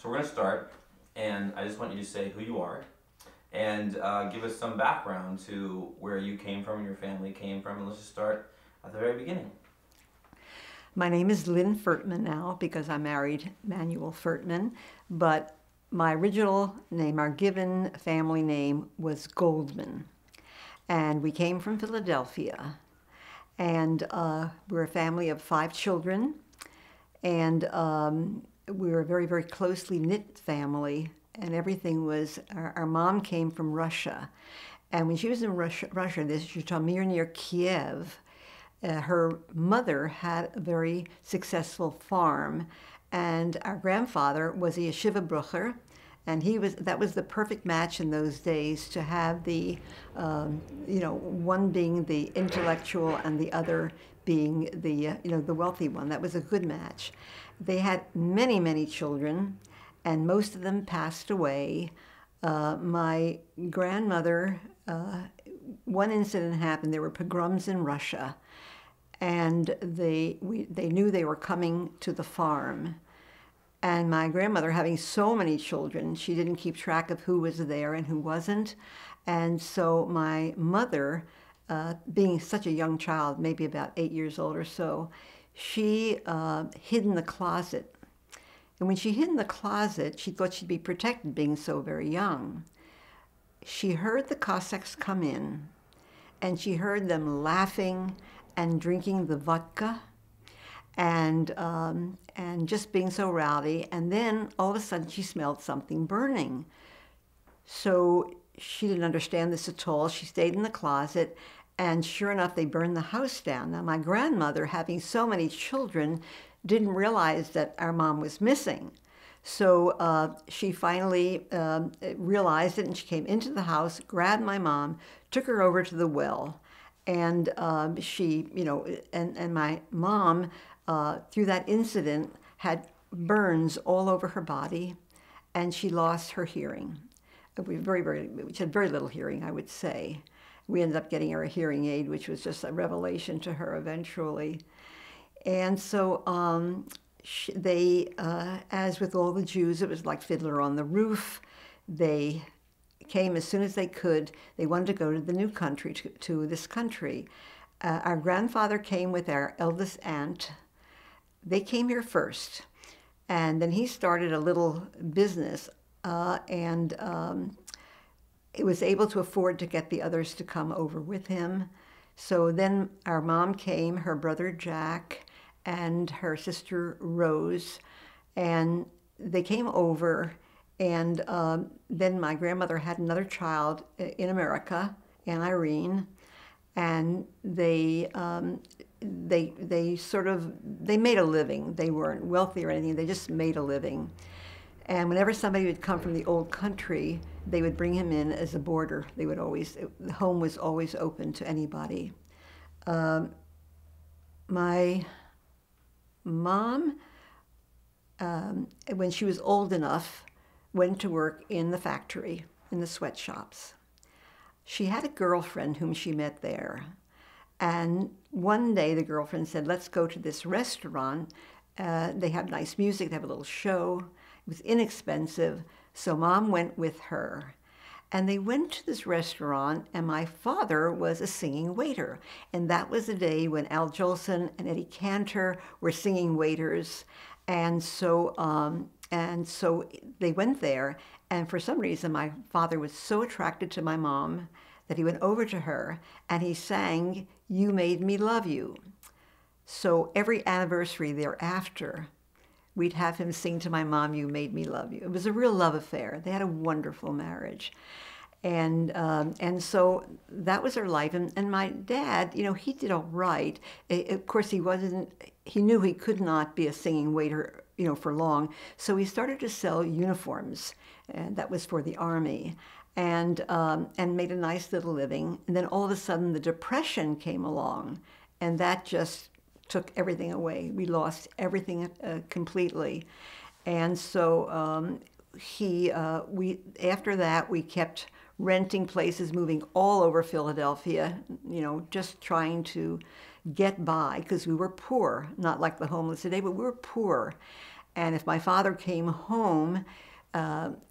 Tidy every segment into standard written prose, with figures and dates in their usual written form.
So we're going to start, and I just want you to say who you are and give us some background to where you came from and your family came from. And let's just start at the very beginning. My name is Lynn Burton now because I married Manuel Furtman, but my original name, our given family name, was Goldman. And we came from Philadelphia. And we're a family of 5 children. And we were a very, very closely knit family. And everything was, our mom came from Russia. And when she was in Russia, this is Zhytomyr near Kiev, her mother had a very successful farm, and our grandfather was a yeshiva brucher, and that was the perfect match in those days to have the, one being the intellectual and the other being the wealthy one. That was a good match. They had many, many children, and most of them passed away. My grandmother, one incident happened. There were pogroms in Russia, and they knew they were coming to the farm. And my grandmother, having so many children, she didn't keep track of who was there and who wasn't. And so my mother, being such a young child, maybe about 8 years old or so, she hid in the closet. And when she hid in the closet, she thought she'd be protected, being so very young. She heard the Cossacks come in, and she heard them laughing and drinking the vodka, and just being so rowdy. And then all of a sudden she smelled something burning. So she didn't understand this at all. She stayed in the closet, and sure enough, they burned the house down. Now my grandmother, having so many children, didn't realize that our mom was missing. So she finally realized it, and she came into the house, grabbed my mom, took her over to the well. And she, and my mom, through that incident, had burns all over her body, and she lost her hearing. She had very little hearing, I would say. We ended up getting her a hearing aid, which was just a revelation to her eventually. And so as with all the Jews, it was like Fiddler on the Roof. They came as soon as they could. They wanted to go to the new country, to this country. Our grandfather came with our eldest aunt. They came here first, and then he started a little business, and he was able to afford to get the others to come over with him. So then our mom came, her brother Jack, and her sister Rose, and they came over. And then my grandmother had another child in America, Aunt Irene, and they made a living. They weren't wealthy or anything. They just made a living. And whenever somebody would come from the old country, they would bring him in as a boarder. The home was always open to anybody. My mom, when she was old enough, went to work in the factory, in the sweatshops. She had a girlfriend whom she met there. And one day the girlfriend said, let's go to this restaurant. They have nice music, they have a little show. It was inexpensive, so Mom went with her. And they went to this restaurant, and my father was a singing waiter. And that was the day when Al Jolson and Eddie Cantor were singing waiters. And so they went there, and for some reason my father was so attracted to my mom that he went over to her and he sang, "You Made Me Love You." So every anniversary thereafter, we'd have him sing to my mom, "You Made Me Love You." It was a real love affair. They had a wonderful marriage. And so that was our life. And my dad, he did all right. Of course, he knew he could not be a singing waiter, for long. So he started to sell uniforms, and that was for the Army, and made a nice little living. And then all of a sudden, the Depression came along, and that just took everything away. We lost everything completely. And so after that, we kept renting places, moving all over Philadelphia, just trying to get by, because we were poor, not like the homeless today, but we were poor. And if my father came home,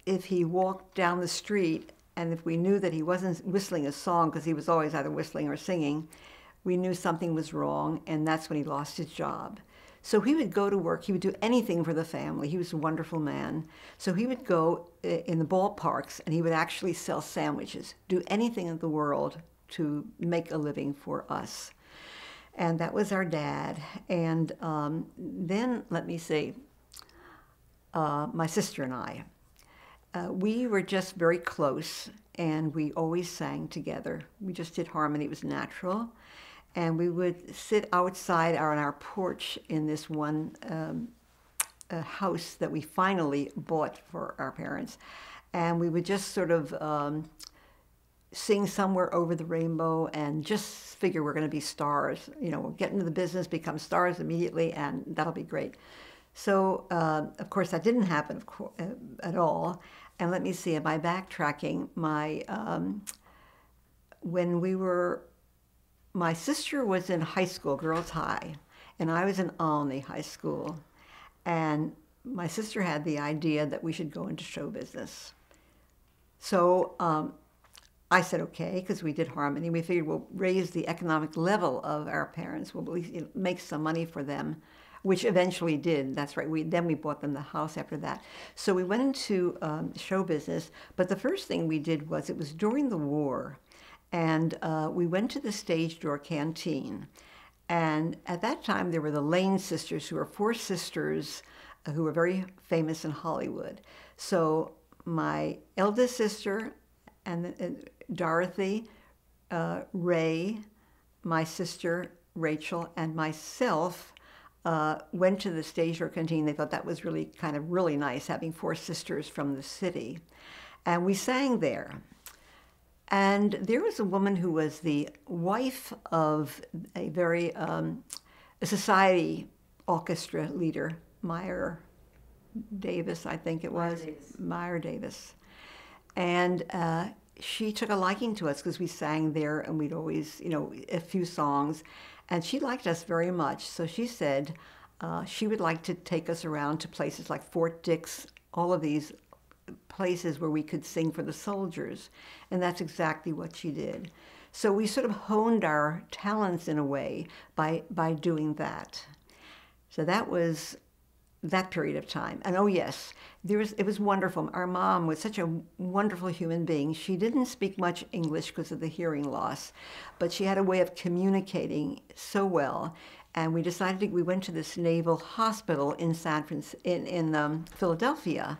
if he walked down the street, and if we knew that he wasn't whistling a song, because he was always either whistling or singing, we knew something was wrong, and that's when he lost his job. So he would go to work. He would do anything for the family. He was a wonderful man. So he would go in the ballparks, and he would actually sell sandwiches, do anything in the world to make a living for us. And that was our dad. And then, let me see, my sister and I. We were just very close, and we always sang together. We just did harmony. It was natural. And we would sit outside on our porch in this one house that we finally bought for our parents. And we would just sort of sing Somewhere Over the Rainbow and just figure we're going to be stars. You know, we'll get into the business, become stars immediately, and that'll be great. So, of course, that didn't happen at all. And let me see, am I backtracking? My sister was in high school, girls' high, and I was in Olney High School. And my sister had the idea that we should go into show business. So I said, okay, because we did harmony. We figured we'll raise the economic level of our parents. We'll at least make some money for them, which eventually did. That's right. Then we bought them the house after that. So we went into show business. But the first thing we did was, it was during the war, and we went to the Stage Door Canteen. And at that time, there were the Lane sisters, who were 4 sisters who were very famous in Hollywood. So my eldest sister, and Dorothy, Ray, my sister Rachel, and myself went to the Stage Door Canteen. They thought that was really nice, having 4 sisters from the city. And we sang there. And there was a woman who was the wife of a society orchestra leader, Meyer Davis, I think it was. Meyer Davis. And she took a liking to us because we sang there, and we'd always, a few songs. And she liked us very much. So she said she would like to take us around to places like Fort Dix, all of these places where we could sing for the soldiers. And that's exactly what she did. So we sort of honed our talents in a way by doing that. So that was that period of time. And oh yes, it was wonderful. Our mom was such a wonderful human being. She didn't speak much English because of the hearing loss, but she had a way of communicating so well. And we decided we went to this naval hospital in Philadelphia.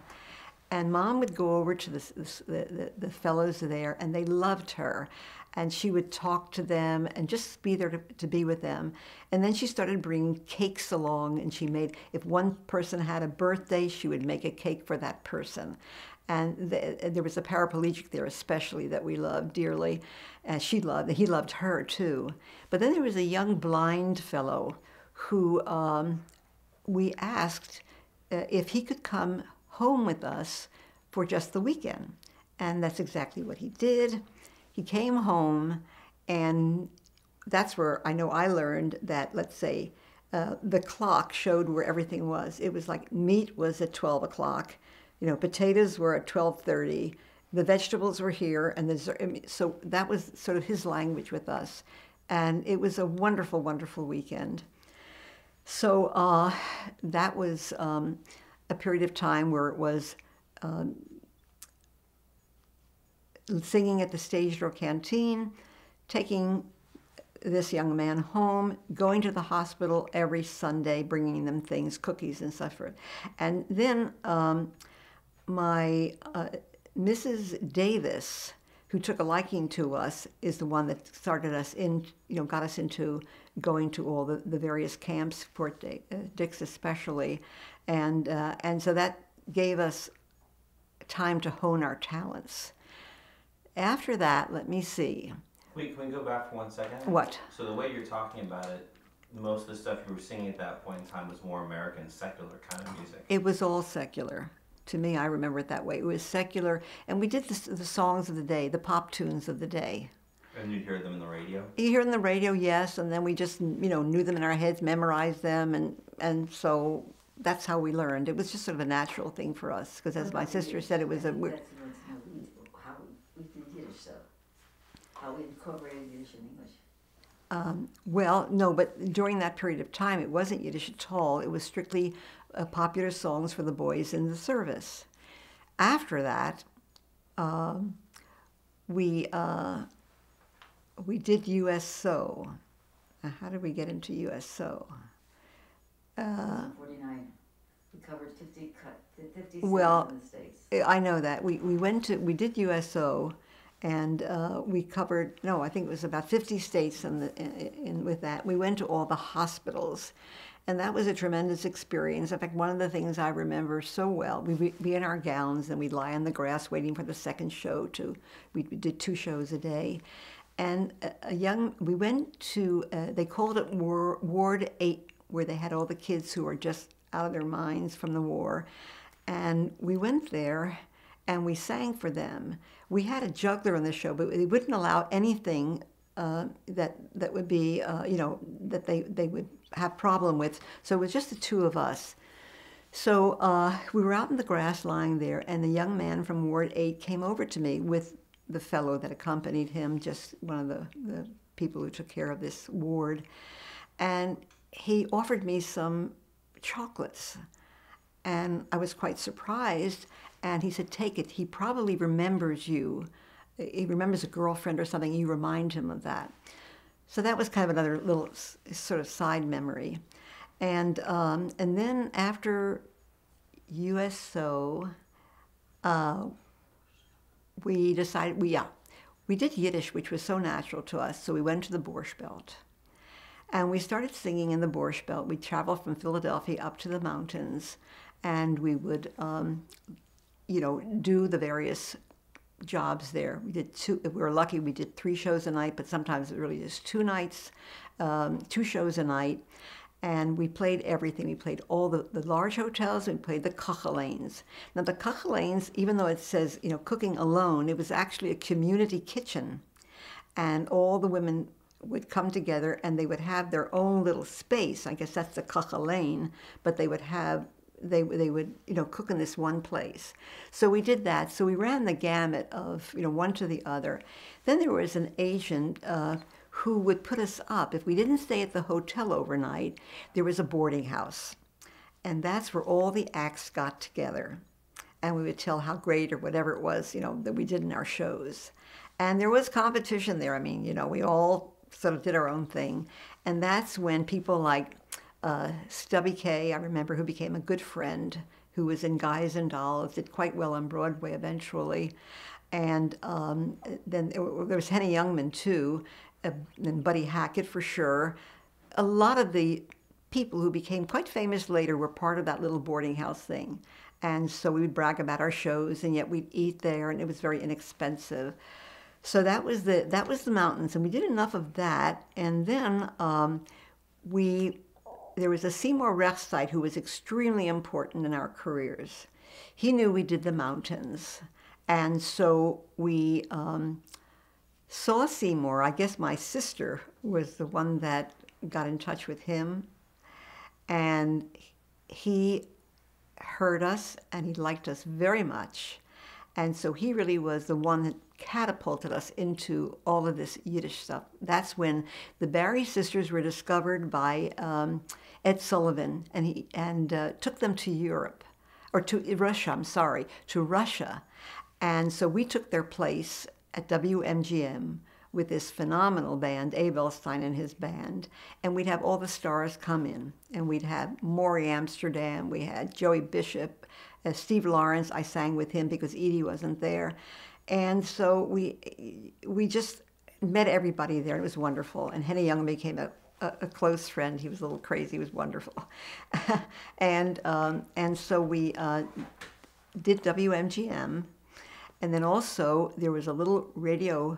And Mom would go over to the fellows there, and they loved her. And she would talk to them and just be there to be with them. And then she started bringing cakes along, and if one person had a birthday, she would make a cake for that person. And there was a paraplegic there especially that we loved dearly, and he loved her too. But then there was a young blind fellow who we asked if he could come home with us for just the weekend. And that's exactly what he did. He came home, and that's where I know I learned that, let's say, the clock showed where everything was. It was like meat was at 12 o'clock, potatoes were at 12:30, the vegetables were here, and so that was sort of his language with us. And it was a wonderful, wonderful weekend. So that was a period of time where it was singing at the Stage Door Canteen, taking this young man home, going to the hospital every Sunday, bringing them things, cookies and stuff. And then my Mrs. Davis, who took a liking to us, is the one that started us got us into going to all the various camps, Fort Dix especially. And so that gave us time to hone our talents. After that, let me see. Wait, can we go back for 1 second? What? So the way you're talking about it, most of the stuff you were singing at that point in time was more American, secular kind of music. It was all secular. To me, I remember it that way. It was secular, and we did the songs of the day, the pop tunes of the day. And you'd hear them in the radio? You hear them in the radio, yes, and then we just, knew them in our heads, memorized them, and so that's how we learned. It was just sort of a natural thing for us, because as my sister said, it was a... How we did Yiddish stuff, how we incorporated Yiddish and English. Well, no, but during that period of time, it wasn't Yiddish at all. It was strictly popular songs for the boys in the service. After that, we did USO. How did we get into USO? 49. We covered 50 cities Well, in the States. I know that. We did USO, and we covered, no, I think it was about 50 states with that. We went to all the hospitals, and that was a tremendous experience. In fact, one of the things I remember so well, we'd be in our gowns and we'd lie on the grass waiting for the second show. We did 2 shows a day. And we went to, they called it Ward 8, where they had all the kids who were just out of their minds from the war. And we went there and we sang for them. We had a juggler on the show, but they wouldn't allow anything that would be, that they would have problem with. So it was just the 2 of us. So we were out in the grass lying there, and the young man from Ward 8 came over to me with the fellow that accompanied him, just one of the people who took care of this ward. And he offered me some chocolates. And I was quite surprised. And he said, take it. He probably remembers you. He remembers a girlfriend or something. You remind him of that. So that was kind of another little sort of side memory. And then after USO, we decided, we did Yiddish, which was so natural to us. So we went to the Borscht Belt. And we started singing in the Borscht Belt. We'd travel from Philadelphia up to the mountains, and we would, do the various jobs there. We did 2, if we were lucky, we did 3 shows a night, but sometimes it really just 2 nights, 2 shows a night. And we played everything. We played all the large hotels, and we played the kachelanes. Now the kachelanes, even though it says, cooking alone, it was actually a community kitchen. And all the women would come together and they would have their own little space. I guess that's the kachelane, but they would cook in this one place. So we did that. So we ran the gamut of, one to the other. Then there was an agent who would put us up. If we didn't stay at the hotel overnight, there was a boarding house. And that's where all the acts got together. And we would tell how great or whatever it was, that we did in our shows. And there was competition there. I mean, we all sort of did our own thing. And that's when people like Stubby K, I remember, who became a good friend, who was in Guys and Dolls, did quite well on Broadway eventually. And then there was Henny Youngman, too, and Buddy Hackett for sure. A lot of the people who became quite famous later were part of that little boarding house thing. And so we would brag about our shows, and yet we'd eat there, and it was very inexpensive. So that was the mountains, and we did enough of that. And then there was a Seymour Rechside who was extremely important in our careers. He knew we did the mountains, and so we saw Seymour. I guess my sister was the one that got in touch with him, and he heard us, and he liked us very much. And so he really was the one that catapulted us into all of this Yiddish stuff. That's when the Barry sisters were discovered by Ed Sullivan, and he took them to Europe, or to Russia, to Russia. And so we took their place at WMGM with this phenomenal band, Idelsohn and his band, and we'd have all the stars come in, and we'd have Maury Amsterdam, we had Joey Bishop, Steve Lawrence. I sang with him because Edie wasn't there. And so we just met everybody there. It was wonderful. And Henny Young became a close friend. He was a little crazy. He was wonderful. and so we did WMGM. And then also there was a little radio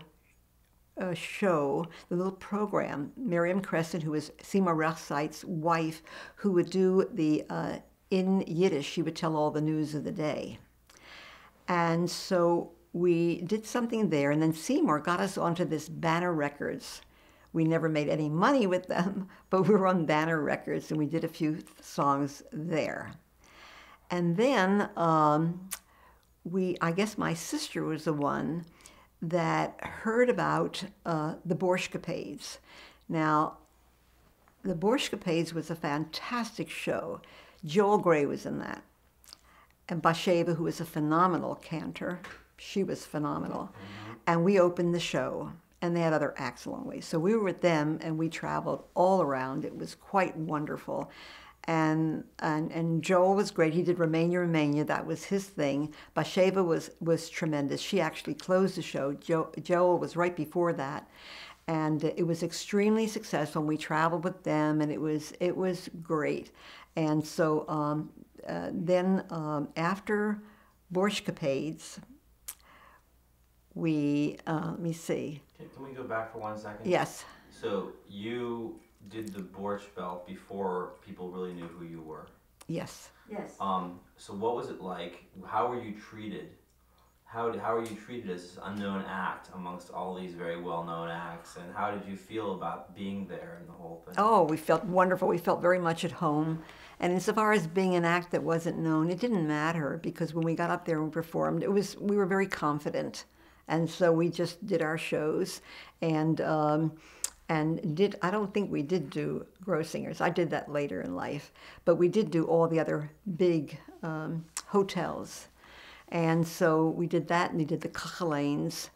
show, the little program, Miriam Crescent, who was Seymour Rechside's wife, who would do the, in Yiddish, she would tell all the news of the day. And so we did something there, and then Seymour got us onto this Banner Records, We never made any money with them, but we were on Banner Records, and we did a few songs there. And then I guess my sister was the one that heard about the Borshkapades. Now, the Borshkapades was a fantastic show. Joel Gray was in that. And Bathsheba, who was a phenomenal cantor, she was phenomenal. And we opened the show, and they had other acts along the way. So we were with them, and we traveled all around. It was quite wonderful. And Joel was great. He did Romania, Romania. That was his thing. Bathsheba was tremendous. She actually closed the show. Joel was right before that. And it was extremely successful. We traveled with them, and it was great. And so then after Borshkapades, let me see. Can we go back for 1 second? Yes. So you did the Borscht Belt before people really knew who you were. Yes. Yes. So what was it like? How were you treated? How were you treated as this unknown act amongst all these very well-known acts? And how did you feel about being there and the whole thing? Oh, we felt wonderful. We felt very much at home. And insofar as being an act that wasn't known, it didn't matter, because when we got up there and performed, we were very confident. And so we just did our shows, and I don't think we did do Gross Singers. I did that later in life, but we did do all the other big hotels. And so we did that, and we did the Kachelains,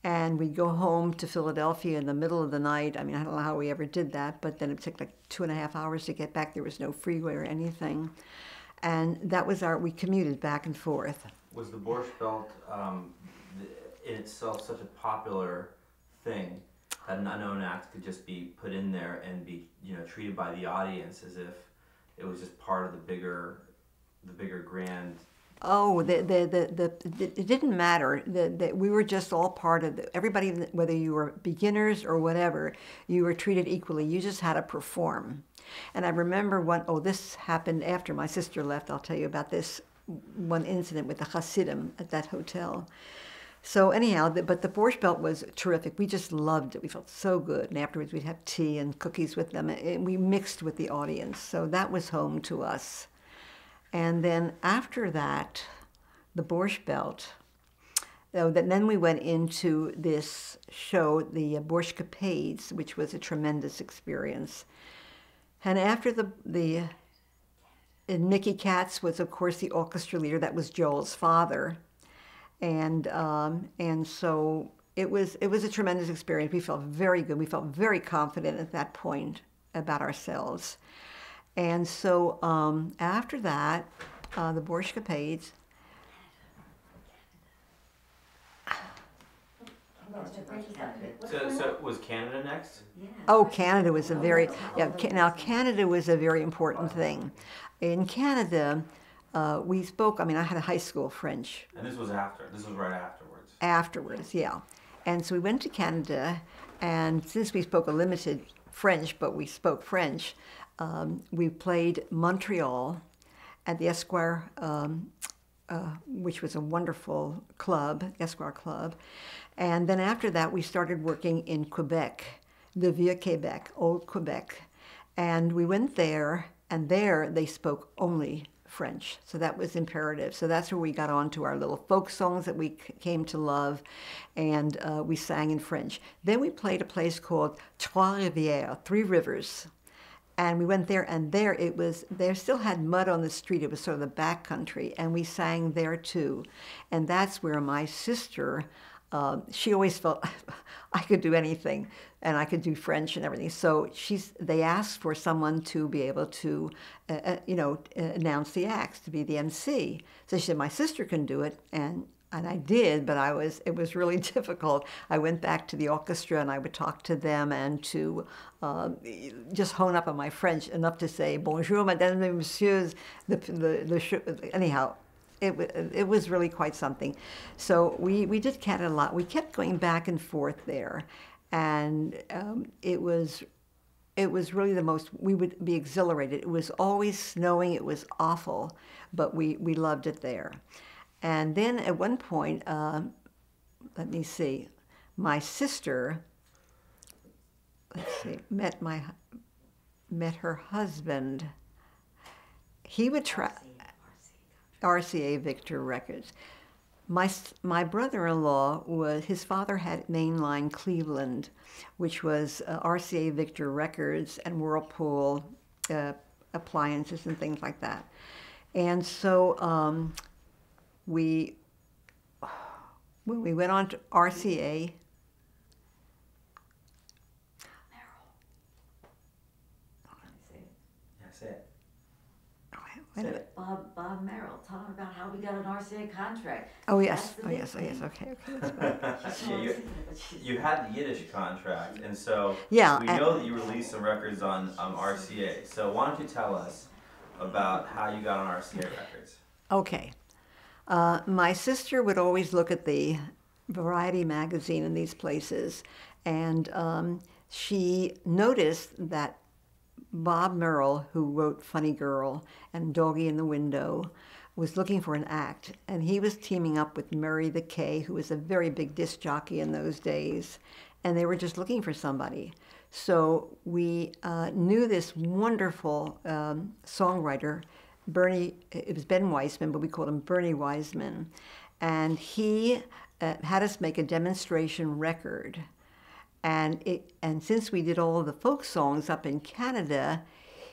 and we'd go home to Philadelphia in the middle of the night. I mean, I don't know how we ever did that, but then it took like 2.5 hours to get back. There was no freeway or anything. And that was we commuted back and forth. Was the Borscht Belt in itself such a popular thing that an unknown act could just be put in there and be, treated by the audience as if it was just part of the bigger grand? Oh, it didn't matter. We were just all part of everybody, whether you were beginners or whatever, you were treated equally. You just had to perform. And I remember this happened after my sister left. I'll tell you about this one incident with the Hasidim at that hotel. So anyhow, but the Borscht Belt was terrific. We just loved it. We felt so good. And afterwards we'd have tea and cookies with them. And we mixed with the audience. So that was home to us. And then after that, the Borscht Belt, then we went into this show, the Borshkapades, which was a tremendous experience. And after and Mickey Katz was, of course, the orchestra leader. That was Joel's father. And so it was a tremendous experience. We felt very good. We felt very confident at that point about ourselves. And so after that, the Borshkapades. So was Canada next? Yeah. Oh, Canada was now Canada was a very important thing. In Canada, we spoke, I had a high school French. And this was right afterwards? Afterwards, yeah. And so we went to Canada, and since we spoke a limited French, but we spoke French, we played Montreal at the Esquire, which was a wonderful club, Esquire Club. And then after that, we started working in Quebec, the Vieux Quebec, Old Quebec. And we went there, and there they spoke only French. So that was imperative. So that's where we got on to our little folk songs that we came to love, and we sang in French. Then we played a place called Trois Rivières, Three Rivers. And we went there, and they still had mud on the street. It was sort of the back country, and we sang there too. And that's where my sister, she always felt I could do anything, and I could do French and everything. So they asked for someone to be able to, announce the acts, to be the MC. So she said, my sister can do it, and I did, but it was really difficult. I went back to the orchestra, and I would talk to them and to just hone up on my French enough to say, bonjour, mesdames et messieurs, anyhow. It was really quite something. So we did Canada a lot. We kept going back and forth there, and it was really the most, we would be exhilarated. It was always snowing. It was awful, but we loved it there. And then at one point, let me see, my sister let's see, met her husband. He would RCA Victor Records. My brother-in-law his father had Mainline Cleveland, which was RCA Victor Records and Whirlpool appliances and things like that. And so when we went on to RCA, Bob Merrill, tell him about how we got an RCA contract. Oh yes, okay, that's Yeah, you had the Yiddish contract, and so yeah, we know that you released some records on RCA. So why don't you tell us about how you got on RCA Records? Okay. My sister would always look at the Variety magazine in these places, and she noticed that Bob Merrill, who wrote Funny Girl and Doggy in the Window, was looking for an act, and he was teaming up with Murray the K, who was a very big disc jockey in those days, and they were just looking for somebody. So we knew this wonderful songwriter, Bernie, it was Ben Weisman, but we called him Bernie Weisman, and he had us make a demonstration record. And since we did all of the folk songs up in Canada,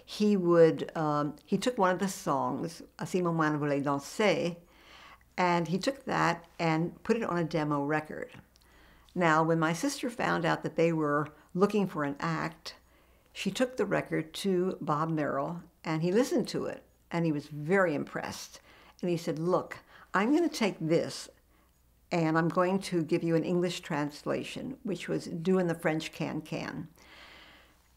he took one of the songs, Si maman voulait danser, and he took that and put it on a demo record. Now, when my sister found out that they were looking for an act, she took the record to Bob Merrill, and he listened to it, and he was very impressed. And he said, look, I'm going to take this, and I'm going to give you an English translation, which was Doing the French Can-Can.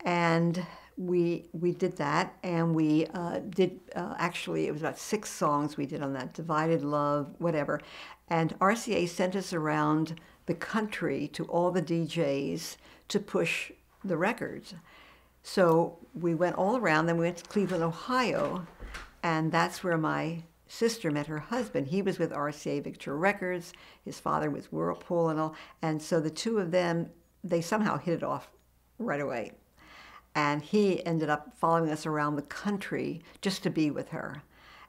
And we did that, and we did, actually, it was about 6 songs we did on that, Divided Love, whatever. And RCA sent us around the country to all the DJs to push the records. So we went all around, then we went to Cleveland, Ohio, and that's where my sister met her husband. He was with RCA Victor Records. His father was Whirlpool and all. And so the two of them, they somehow hit it off right away. And he ended up following us around the country just to be with her.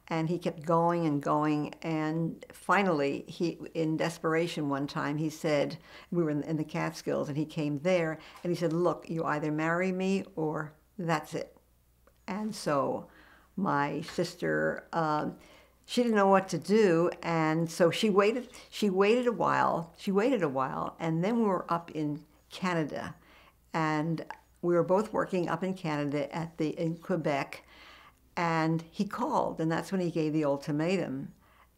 And he kept going and going. And finally, in desperation one time, he said, we were in the Catskills, and he came there, and he said, look, you either marry me or that's it. And so my sister, she didn't know what to do, and so she waited a while, and then we were up in Canada, and we were both working up in Canada in Quebec, and he called, and that's when he gave the ultimatum.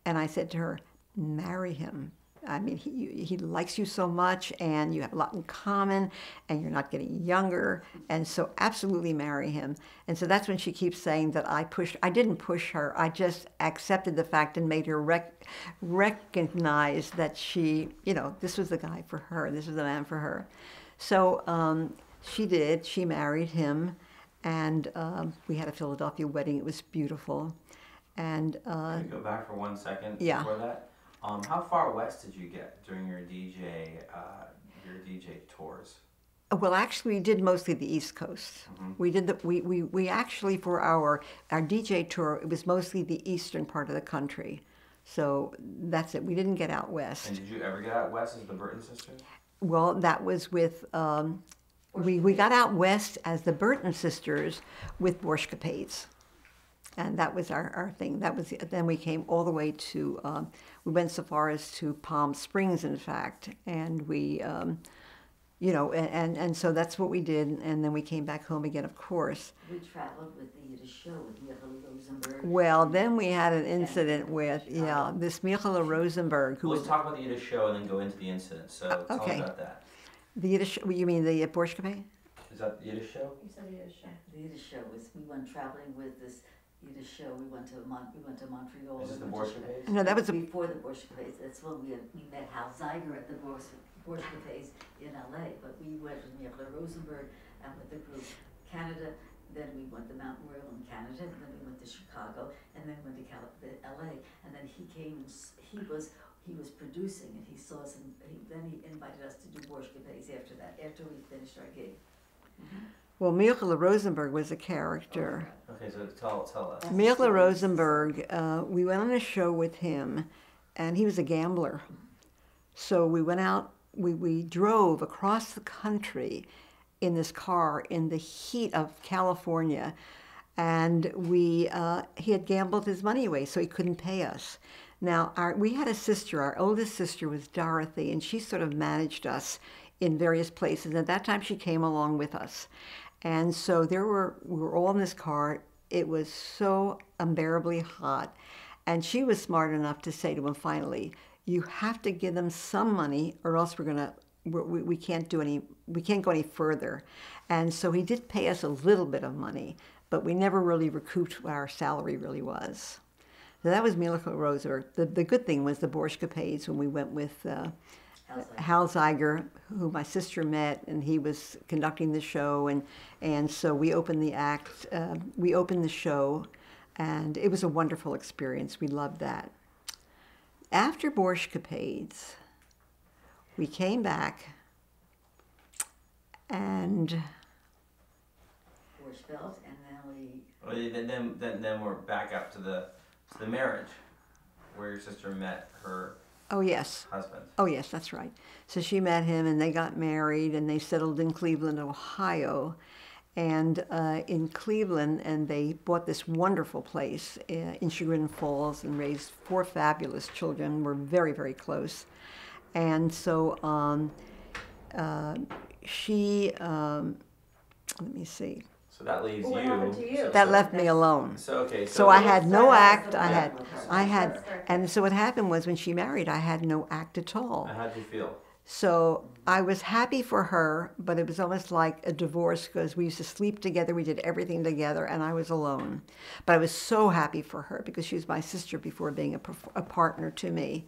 And I said to her, marry him. I mean, he likes you so much, and you have a lot in common, and you're not getting younger, and so absolutely marry him. And so that's when she keeps saying that I didn't push her, I just accepted the fact and made her recognize that this was the guy for her, this was the man for her. So she married him, and we had a Philadelphia wedding. It was beautiful. And Can we go back for 1 second yeah. before that? How far west did you get during your DJ tours? Well, actually, we did mostly the East Coast. Mm-hmm. We actually, for our DJ tour, it was mostly the eastern part of the country. So that's it. We didn't get out west. And did you ever get out west as the Burton sisters? Well, that was with we got out west as the Burton sisters with Borshkapades. And that was our thing. Then we came all the way to, we went so far as to Palm Springs, in fact. And we, and so that's what we did. And then we came back home again, of course. We traveled with the Yiddish show with Michael Rosenberg. Well, then we had an incident with, this Michael Rosenberg. Let's talk about the Yiddish show and then go into the incident. So tell me about that. The Yiddish, you mean the Borshkapade? Is that the Yiddish show? You said the Yiddish show. The Yiddish show was, we went traveling with this Yiddish show. We went to Montreal. Is this the Borshkapades? No, that was before the Borshkapades. That's when we met Hal Zeiger at the Borshkapades in LA. But we went with Michael Rosenberg and with the group Canada. Then we went to Mount Royal in Canada. And then we went to Chicago. And then went to LA. And then he came. He was producing, and he saw us. And then he invited us to do Borshkapades after that. After we finished our gig. Well, Mirla Rosenberg was a character. Okay, so tell us. Mirla Rosenberg, we went on a show with him, and he was a gambler. So we went out, we drove across the country in this car in the heat of California, and he had gambled his money away, so he couldn't pay us. Now, we had a sister, our oldest sister was Dorothy, and she sort of managed us in various places. At that time, she came along with us. And so we were all in this car. It was so unbearably hot. And she was smart enough to say to him finally, you have to give them some money or else we can't go any further. And so he did pay us a little bit of money, but we never really recouped what our salary really was. So that was Mirla Rosenberg. The good thing was the Borshkapades when we went with Hal Zeiger, who my sister met, and he was conducting the show, and so we opened the show, and it was a wonderful experience. We loved that. After Borshkapades, we came back, and Borshfeld, and then we're back up to the marriage, where your sister met her. Oh, yes. Husband. Oh, yes, that's right. So she met him, and they got married, and they settled in Cleveland, Ohio. And in Cleveland, and they bought this wonderful place in Chagrin Falls and raised 4 fabulous children. We're very, very close. And so let me see. So that leaves What happened to you? That left me alone. So So I had no act. And so what happened was when she married, I had no act at all. How did you feel? So I was happy for her, but it was almost like a divorce because we used to sleep together, we did everything together, and I was alone. But I was so happy for her because she was my sister before being a partner to me.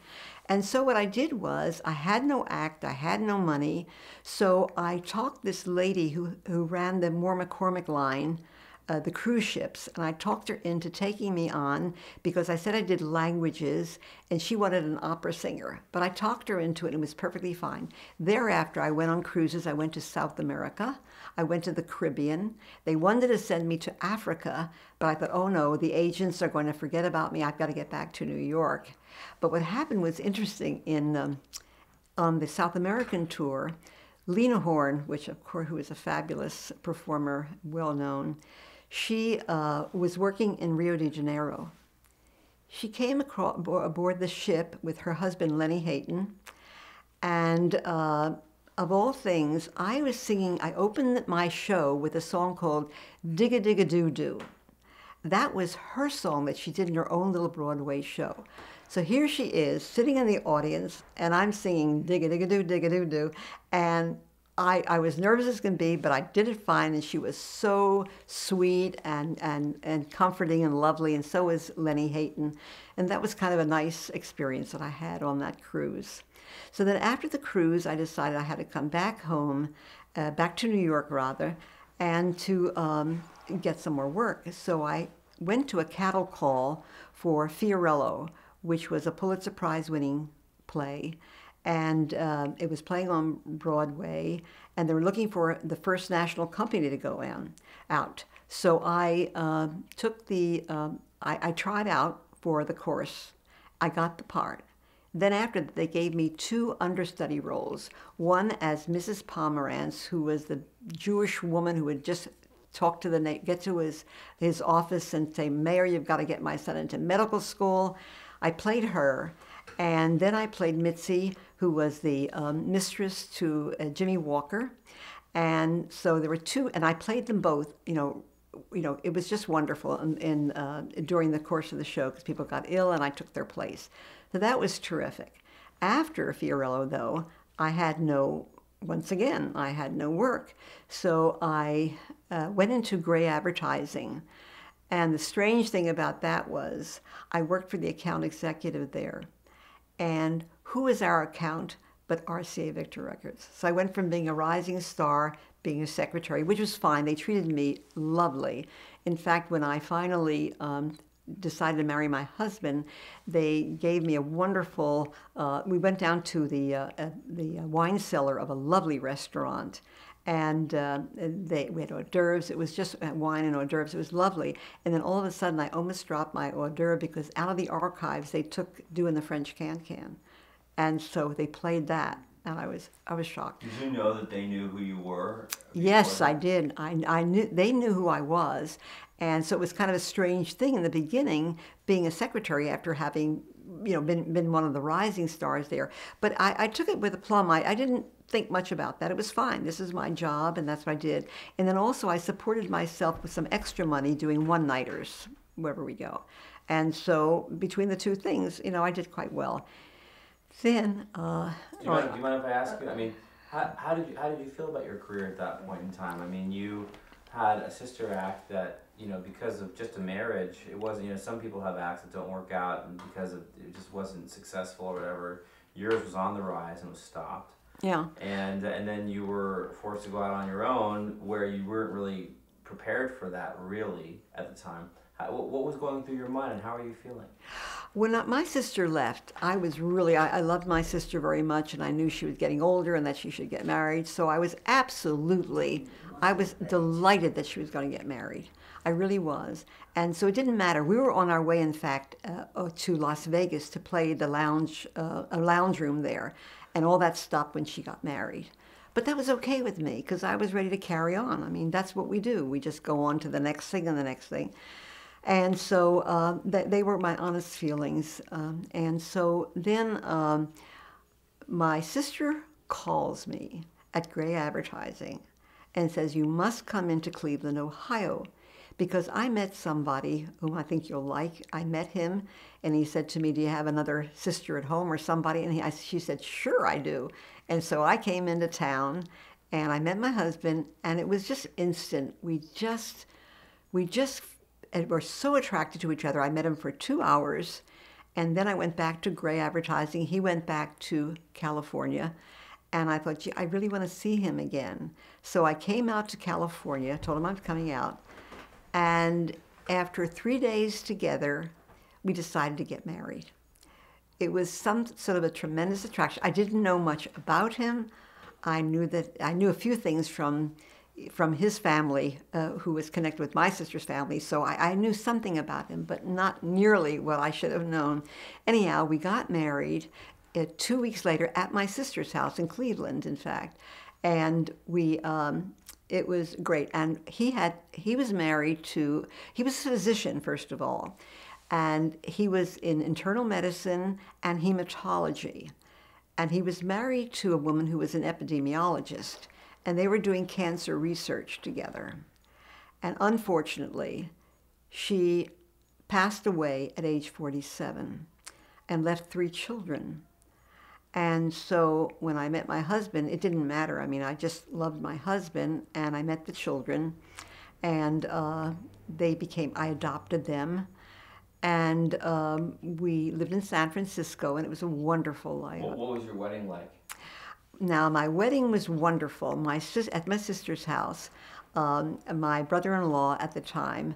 And so what I did was, I had no act, I had no money, so I talked this lady who ran the Moore McCormick line, the cruise ships, and I talked her into taking me on because I said I did languages and she wanted an opera singer. But I talked her into it and it was perfectly fine. Thereafter, I went on cruises. I went to South America. I went to the Caribbean. They wanted to send me to Africa, but I thought, oh no, the agents are going to forget about me. I've got to get back to New York. But what happened was interesting on the South American tour. Lena Horne, who is a fabulous performer, well known, she was working in Rio de Janeiro. She came aboard the ship with her husband, Lenny Hayton, and of all things, I opened my show with a song called Digga Digga Doo Doo. That was her song that she did in her own little Broadway show. So here she is, sitting in the audience, and I'm singing Digga Digga Doo, Digga Doo Doo, and I was nervous as can be, but I did it fine, and she was so sweet and comforting and lovely, and so was Lenny Hayton. And that was kind of a nice experience that I had on that cruise. So then after the cruise, I decided I had to come back home, back to New York rather, and to get some more work. So I went to a cattle call for Fiorello, which was a Pulitzer Prize winning play. And it was playing on Broadway, and they were looking for the first national company to go out. So I I tried out for the course. I got the part. Then after that, they gave me 2 understudy roles. One as Mrs. Pomerantz, who was the Jewish woman who would just get to his office and say, Mayor, you've got to get my son into medical school. I played her. And then I played Mitzi, who was the mistress to Jimmy Walker. And so there were 2, and I played them both. It was just wonderful during the course of the show because people got ill and I took their place. So that was terrific. After Fiorello, though, I had no work. So I went into gray advertising. And the strange thing about that was I worked for the account executive there. And who is our account but RCA Victor Records? So I went from being a rising star, being a secretary, which was fine. They treated me lovely. In fact, when I finally decided to marry my husband, they gave me a wonderful, we went down to the wine cellar of a lovely restaurant, And we had hors d'oeuvres. It was just wine and hors d'oeuvres. It was lovely. And then all of a sudden, I almost dropped my hors d'oeuvre because out of the archives, they took Doing the French Can-Can. And so they played that, and I was shocked. Did you know that they knew who you were? Yes, I did. I knew they knew who I was, and so it was kind of a strange thing in the beginning, being a secretary after having, been one of the rising stars there. But I took it with aplomb. I didn't think much about that. It was fine. This is my job, and that's what I did. And then also I supported myself with some extra money doing one-nighters wherever we go, and so between the two things, I did quite well. Then, do you mind if I ask you? I mean, how did you feel about your career at that point in time? I mean, you had a sister act that because of just a marriage, it wasn't. Some people have acts that don't work out, and because it just wasn't successful or whatever. Yours was on the rise and was stopped. Yeah. And then you were forced to go out on your own, where you weren't really prepared for that really at the time. What was going through your mind, and how are you feeling? When my sister left, I loved my sister very much, and I knew she was getting older and that she should get married. So I was delighted that she was going to get married. I really was. And so it didn't matter. We were on our way, in fact, to Las Vegas to play a lounge room there. And all that stopped when she got married. But that was okay with me because I was ready to carry on. I mean, that's what we do. We just go on to the next thing and the next thing. And so they were my honest feelings. And so then my sister calls me at Gray Advertising and says, you must come into Cleveland, Ohio, because I met somebody whom I think you'll like. I met him, and he said to me, do you have another sister at home or somebody? And she said, sure, I do. And so I came into town, and I met my husband, and it was just instant. We just were so attracted to each other. I met him for 2 hours, and then I went back to Gray Advertising. He went back to California, and I thought, gee, I really want to see him again. So I came out to California, told him I was coming out, and after 3 days together, we decided to get married. It was some sort of a tremendous attraction. I didn't know much about him. I knew a few things from his family, who was connected with my sister's family, so I knew something about him, but not nearly what I should have known. Anyhow, we got married 2 weeks later at my sister's house in Cleveland, in fact, and it was great. And he was married to, he was a physician, first of all, and he was in internal medicine and hematology, and he was married to a woman who was an epidemiologist. And they were doing cancer research together. And unfortunately, she passed away at age 47 and left 3 children. And so when I met my husband, it didn't matter. I mean, I just loved my husband, and I met the children, and I adopted them. And we lived in San Francisco, and it was a wonderful life. What was your wedding like? Now, my wedding was wonderful. At my sister's house, my brother-in-law at the time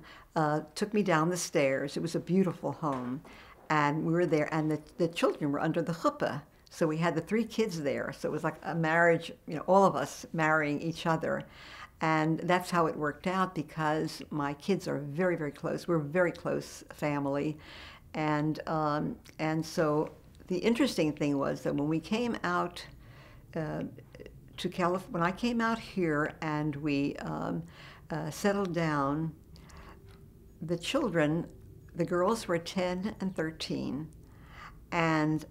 took me down the stairs. It was a beautiful home, and we were there, and the children were under the chuppah. So we had the 3 kids there. So it was like a marriage, all of us marrying each other. And that's how it worked out, because my kids are very, very close. We're a very close family. And so the interesting thing was that when we came out to California, when I came out here and we settled down, the children, the girls were 10 and 13, and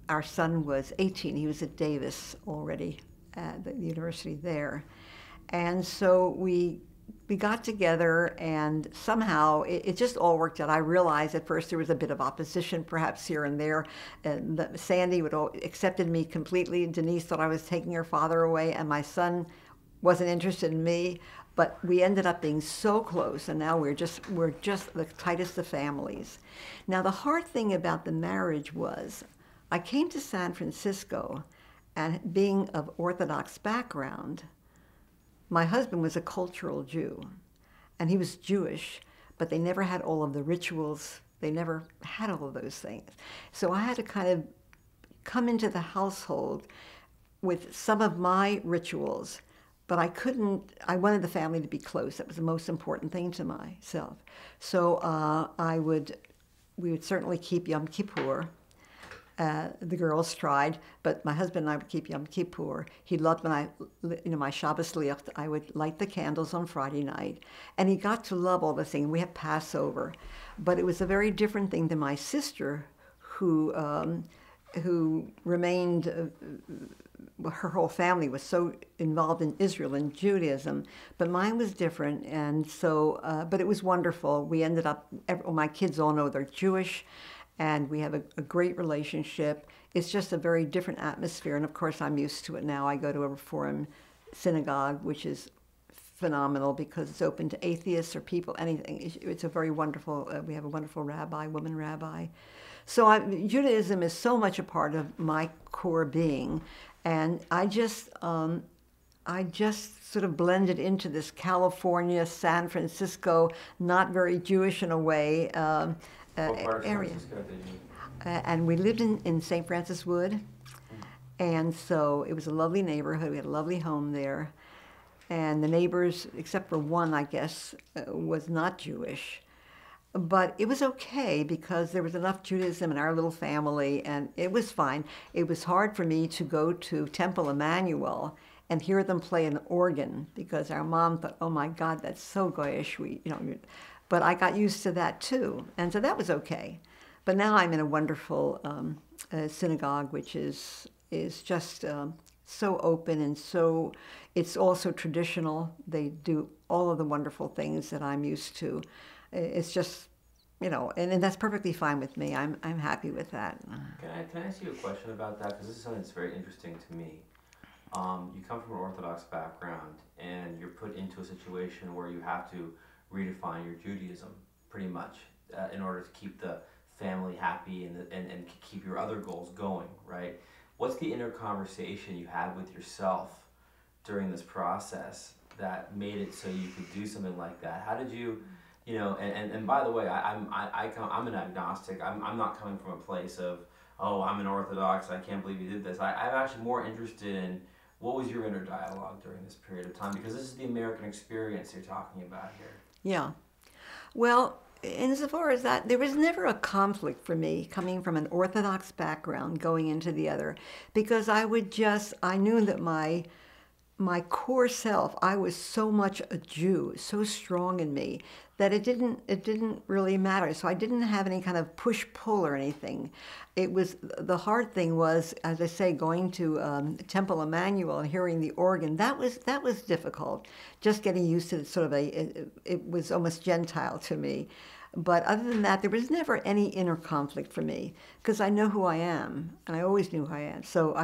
our son was 18. He was at Davis already, at the university there. And so we got together, and somehow it just all worked out. I realized at first there was a bit of opposition, perhaps here and there. Sandy accepted me completely. Denise thought I was taking her father away, and my son wasn't interested in me. But we ended up being so close, and now we're just the tightest of families. Now, the hard thing about the marriage was, I came to San Francisco, and being of Orthodox background, my husband was a cultural Jew, and he was Jewish, but they never had all of the rituals. They never had all of those things. So I had to kind of come into the household with some of my rituals, but I couldn't, I wanted the family to be close. That was the most important thing to myself. So we would certainly keep Yom Kippur. The girls tried, but my husband and I would keep Yom Kippur. He loved when my Shabbos Licht, I would light the candles on Friday night. And he got to love all the things. We had Passover. But it was a very different thing than my sister, who remained, her whole family was so involved in Israel and Judaism. But mine was different. And so, but it was wonderful. We ended up, my kids all know they're Jewish. And we have a great relationship. It's just a very different atmosphere. And of course, I'm used to it now. I go to a Reform synagogue, which is phenomenal because it's open to atheists or people, anything. It's a very wonderful, we have a wonderful rabbi, woman rabbi. So Judaism is so much a part of my core being. And I just sort of blended into this California, San Francisco, not very Jewish in a way, What part of San area. Francisco did you? And we lived in St. Francis Wood, and so it was a lovely neighborhood. We had a lovely home there, and the neighbors, except for one, I guess, was not Jewish. But it was okay because there was enough Judaism in our little family, and it was fine. It was hard for me to go to Temple Emmanuel and hear them play an organ because our mom thought, "Oh my God, that's so goyish." But I got used to that too, and so that was okay. But now I'm in a wonderful synagogue, which is just so open and so, it's also traditional. They do all of the wonderful things that I'm used to. It's just, and that's perfectly fine with me. I'm happy with that. Can I ask you a question about that? Because this is something that's very interesting to me. You come from an Orthodox background, and you're put into a situation where you have to redefine your Judaism, pretty much, in order to keep the family happy and keep your other goals going, right? What's the inner conversation you had with yourself during this process that made it so you could do something like that? How did you, and by the way, I'm an agnostic. I'm not coming from a place of, oh, I'm an Orthodox, I can't believe you did this. I'm actually more interested in what was your inner dialogue during this period of time, because this is the American experience you're talking about here. Yeah. Well, insofar as that, there was never a conflict for me coming from an Orthodox background going into the other, because I knew that my core self, I was so much a Jew, so strong in me, that it didn't really matter. So I didn't have any kind of push-pull or anything. The hard thing was, as I say, going to Temple Emmanuel and hearing the organ. That was difficult. Just getting used to sort of it was almost Gentile to me. But other than that, there was never any inner conflict for me, because I know who I am, and I always knew who I am. So,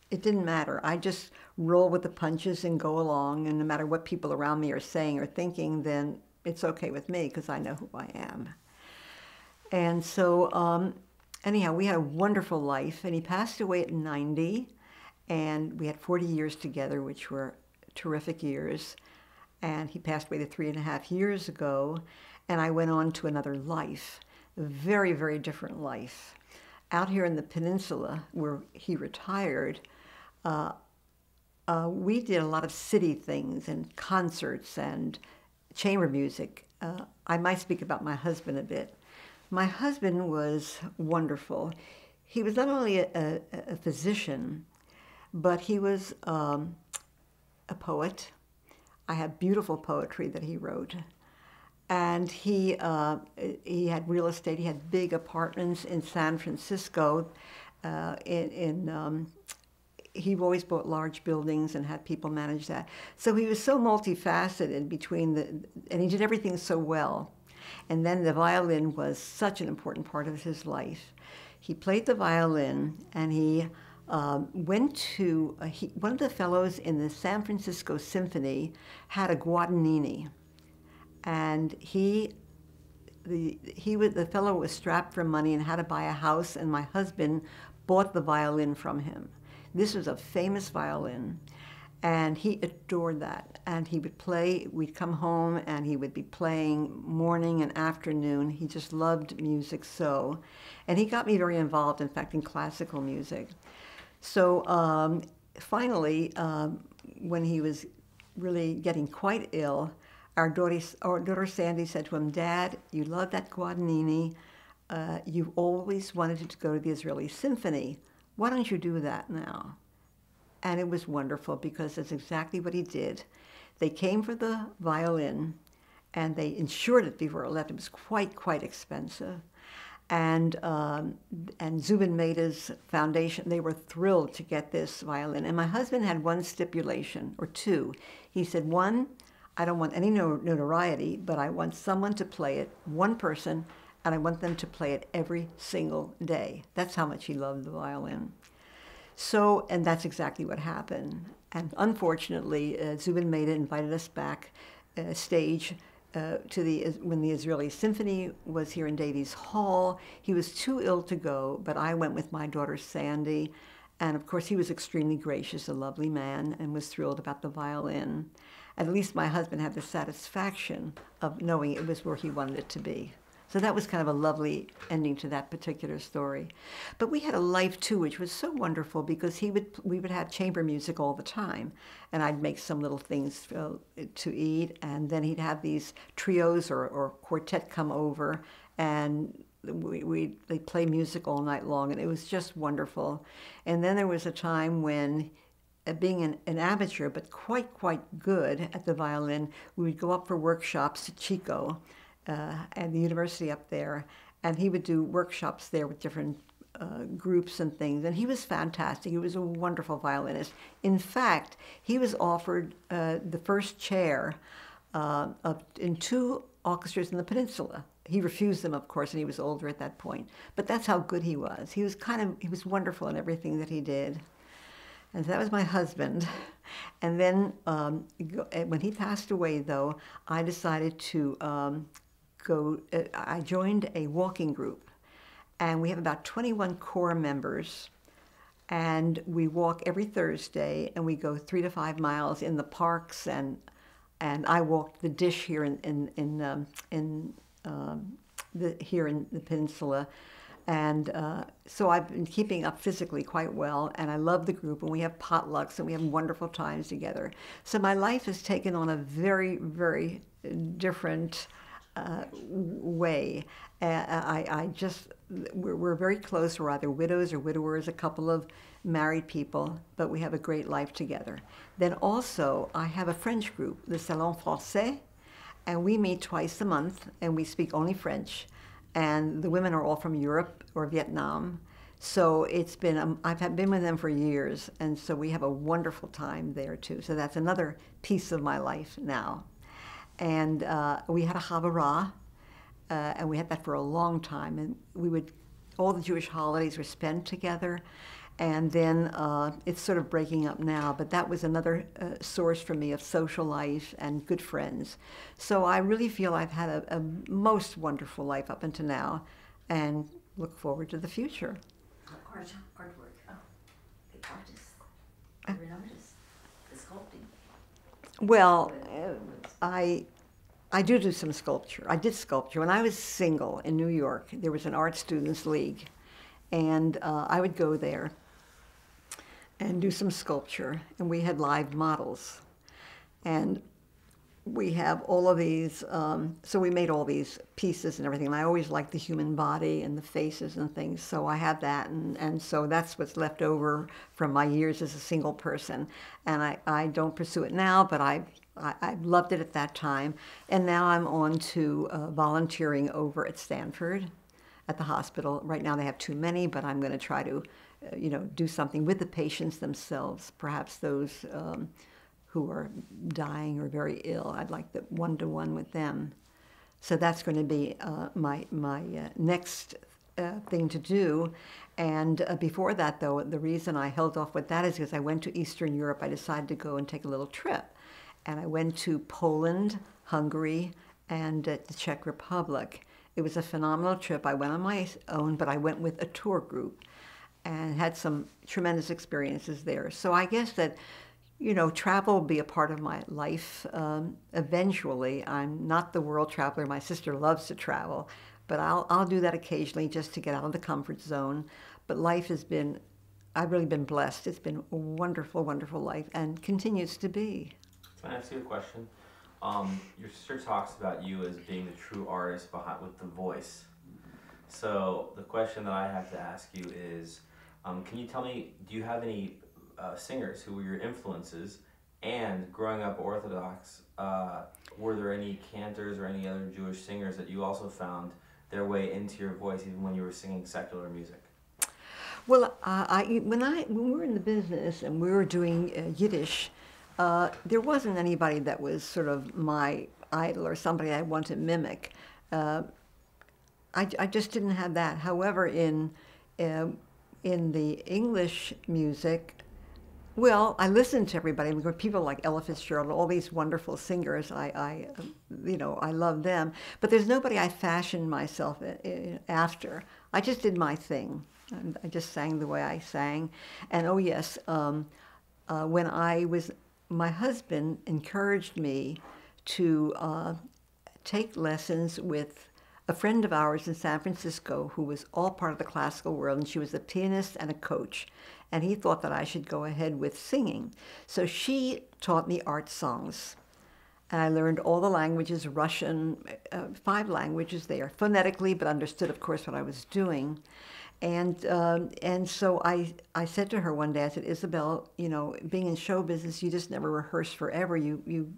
it didn't matter. I just roll with the punches and go along, and no matter what people around me are saying or thinking, then it's okay with me because I know who I am. And so, anyhow, we had a wonderful life, and he passed away at 90, and we had 40 years together, which were terrific years. And he passed away 3.5 years ago, and I went on to another life, a very, very different life. Out here in the peninsula, where he retired, we did a lot of city things and concerts and chamber music. I might speak about my husband a bit. My husband was wonderful. He was not only a physician, but he was a poet. I have beautiful poetry that he wrote. And he had real estate. He had big apartments in San Francisco. He always bought large buildings and had people manage that. So he was so multifaceted and he did everything so well. And then the violin was such an important part of his life. He played the violin, and he went to, one of the fellows in the San Francisco Symphony had a Guadagnini. And the fellow was strapped for money and had to buy a house, and my husband bought the violin from him. This was a famous violin, and he adored that. And he would play, we'd come home, and he would be playing morning and afternoon. He just loved music so. And he got me very involved, in fact, in classical music. So finally, when he was really getting quite ill, our daughter Sandy said to him, "Dad, you love that Guadagnini. You've always wanted to go to the Israeli Symphony. Why don't you do that now?" And it was wonderful because that's exactly what he did. They came for the violin, and they insured it before it left. It was quite expensive. And Zubin Mehta's foundation, they were thrilled to get this violin. And my husband had one stipulation, or two. He said, one, I don't want any notoriety, but I want someone to play it, one person, and I want them to play it every single day. That's how much he loved the violin. So, and that's exactly what happened. And unfortunately, Zubin Mehta invited us back stage when the Israeli Symphony was here in Davies Hall. He was too ill to go, but I went with my daughter Sandy. And of course, he was extremely gracious, a lovely man, and was thrilled about the violin. At least my husband had the satisfaction of knowing it was where he wanted it to be. So that was kind of a lovely ending to that particular story. But we had a life too, which was so wonderful because we would have chamber music all the time, and I'd make some little things to eat, and then he'd have these trios or quartet come over, and they'd play music all night long, and it was just wonderful. And then there was a time when, being an amateur but quite good at the violin, we would go up for workshops to Chico, at the university up there, and he would do workshops there with different groups and things, and he was fantastic. He was a wonderful violinist. In fact, he was offered the first chair in 2 orchestras in the peninsula. He refused them, of course, and he was older at that point, but that's how good he was. He was wonderful in everything that he did. And that was my husband. And then when he passed away, though, I decided to I joined a walking group, and we have about 21 core members, and we walk every Thursday, and we go 3 to 5 miles in the parks, and I walked the dish here in the peninsula. And so I've been keeping up physically quite well, and I love the group, and we have potlucks, and we have wonderful times together. So my life has taken on a very different way. We're very close. We're either widows or widowers, a couple of married people, but we have a great life together. Then also, I have a French group, the Salon Français, and we meet twice a month, and we speak only French. And the women are all from Europe or Vietnam. So it's been, I've been with them for years, and so we have a wonderful time there too. So that's another piece of my life now. And we had a Havurah, and we had that for a long time. And all the Jewish holidays were spent together. And then it's sort of breaking up now, but that was another source for me of social life and good friends. So I really feel I've had a most wonderful life up until now, and look forward to the future. Artwork. Oh, the artist. You're an artist. The sculpting. Well, I do some sculpture. I did sculpture. When I was single in New York, there was an art students league, and I would go there and do some sculpture, and we had live models. And we have all of these, so we made all these pieces and everything, and I always liked the human body and the faces and things, so I have that, and so that's what's left over from my years as a single person. And I don't pursue it now, but I loved it at that time, and now I'm on to volunteering over at Stanford at the hospital. Right now they have too many, but I'm going to try to do something with the patients themselves, perhaps those who are dying or very ill. I'd like the one-to-one with them. So that's going to be my next thing to do. And before that, though, the reason I held off with that is because I went to Eastern Europe. I decided to go and take a little trip. And I went to Poland, Hungary, and the Czech Republic. It was a phenomenal trip. I went on my own, but I went with a tour group and had some tremendous experiences there. So I guess that, travel will be a part of my life eventually. I'm not the world traveler. My sister loves to travel, but I'll do that occasionally just to get out of the comfort zone. But life I've really been blessed. It's been a wonderful, wonderful life, and continues to be. Can I ask you a question? Your sister talks about you as being the true artist behind with the voice. So the question that I have to ask you is, can you tell me, do you have any singers who were your influences? And growing up Orthodox, were there any cantors or any other Jewish singers that you also found their way into your voice even when you were singing secular music? Well, when we were in the business and we were doing Yiddish, there wasn't anybody that was sort of my idol or somebody I wanted to mimic. I just didn't have that. However, in the English music, well, I listened to everybody. We were people like Ella Fitzgerald, all these wonderful singers. I love them. But there's nobody I fashioned myself after. I just did my thing. I just sang the way I sang. And oh yes, my husband encouraged me to take lessons with a friend of ours in San Francisco who was all part of the classical world, and she was a pianist and a coach. And he thought that I should go ahead with singing. So she taught me art songs. And I learned all the languages, Russian, 5 languages there, phonetically, but understood, of course, what I was doing. And so I said to her one day, I said, Isabel, being in show business, you just never rehearse forever. You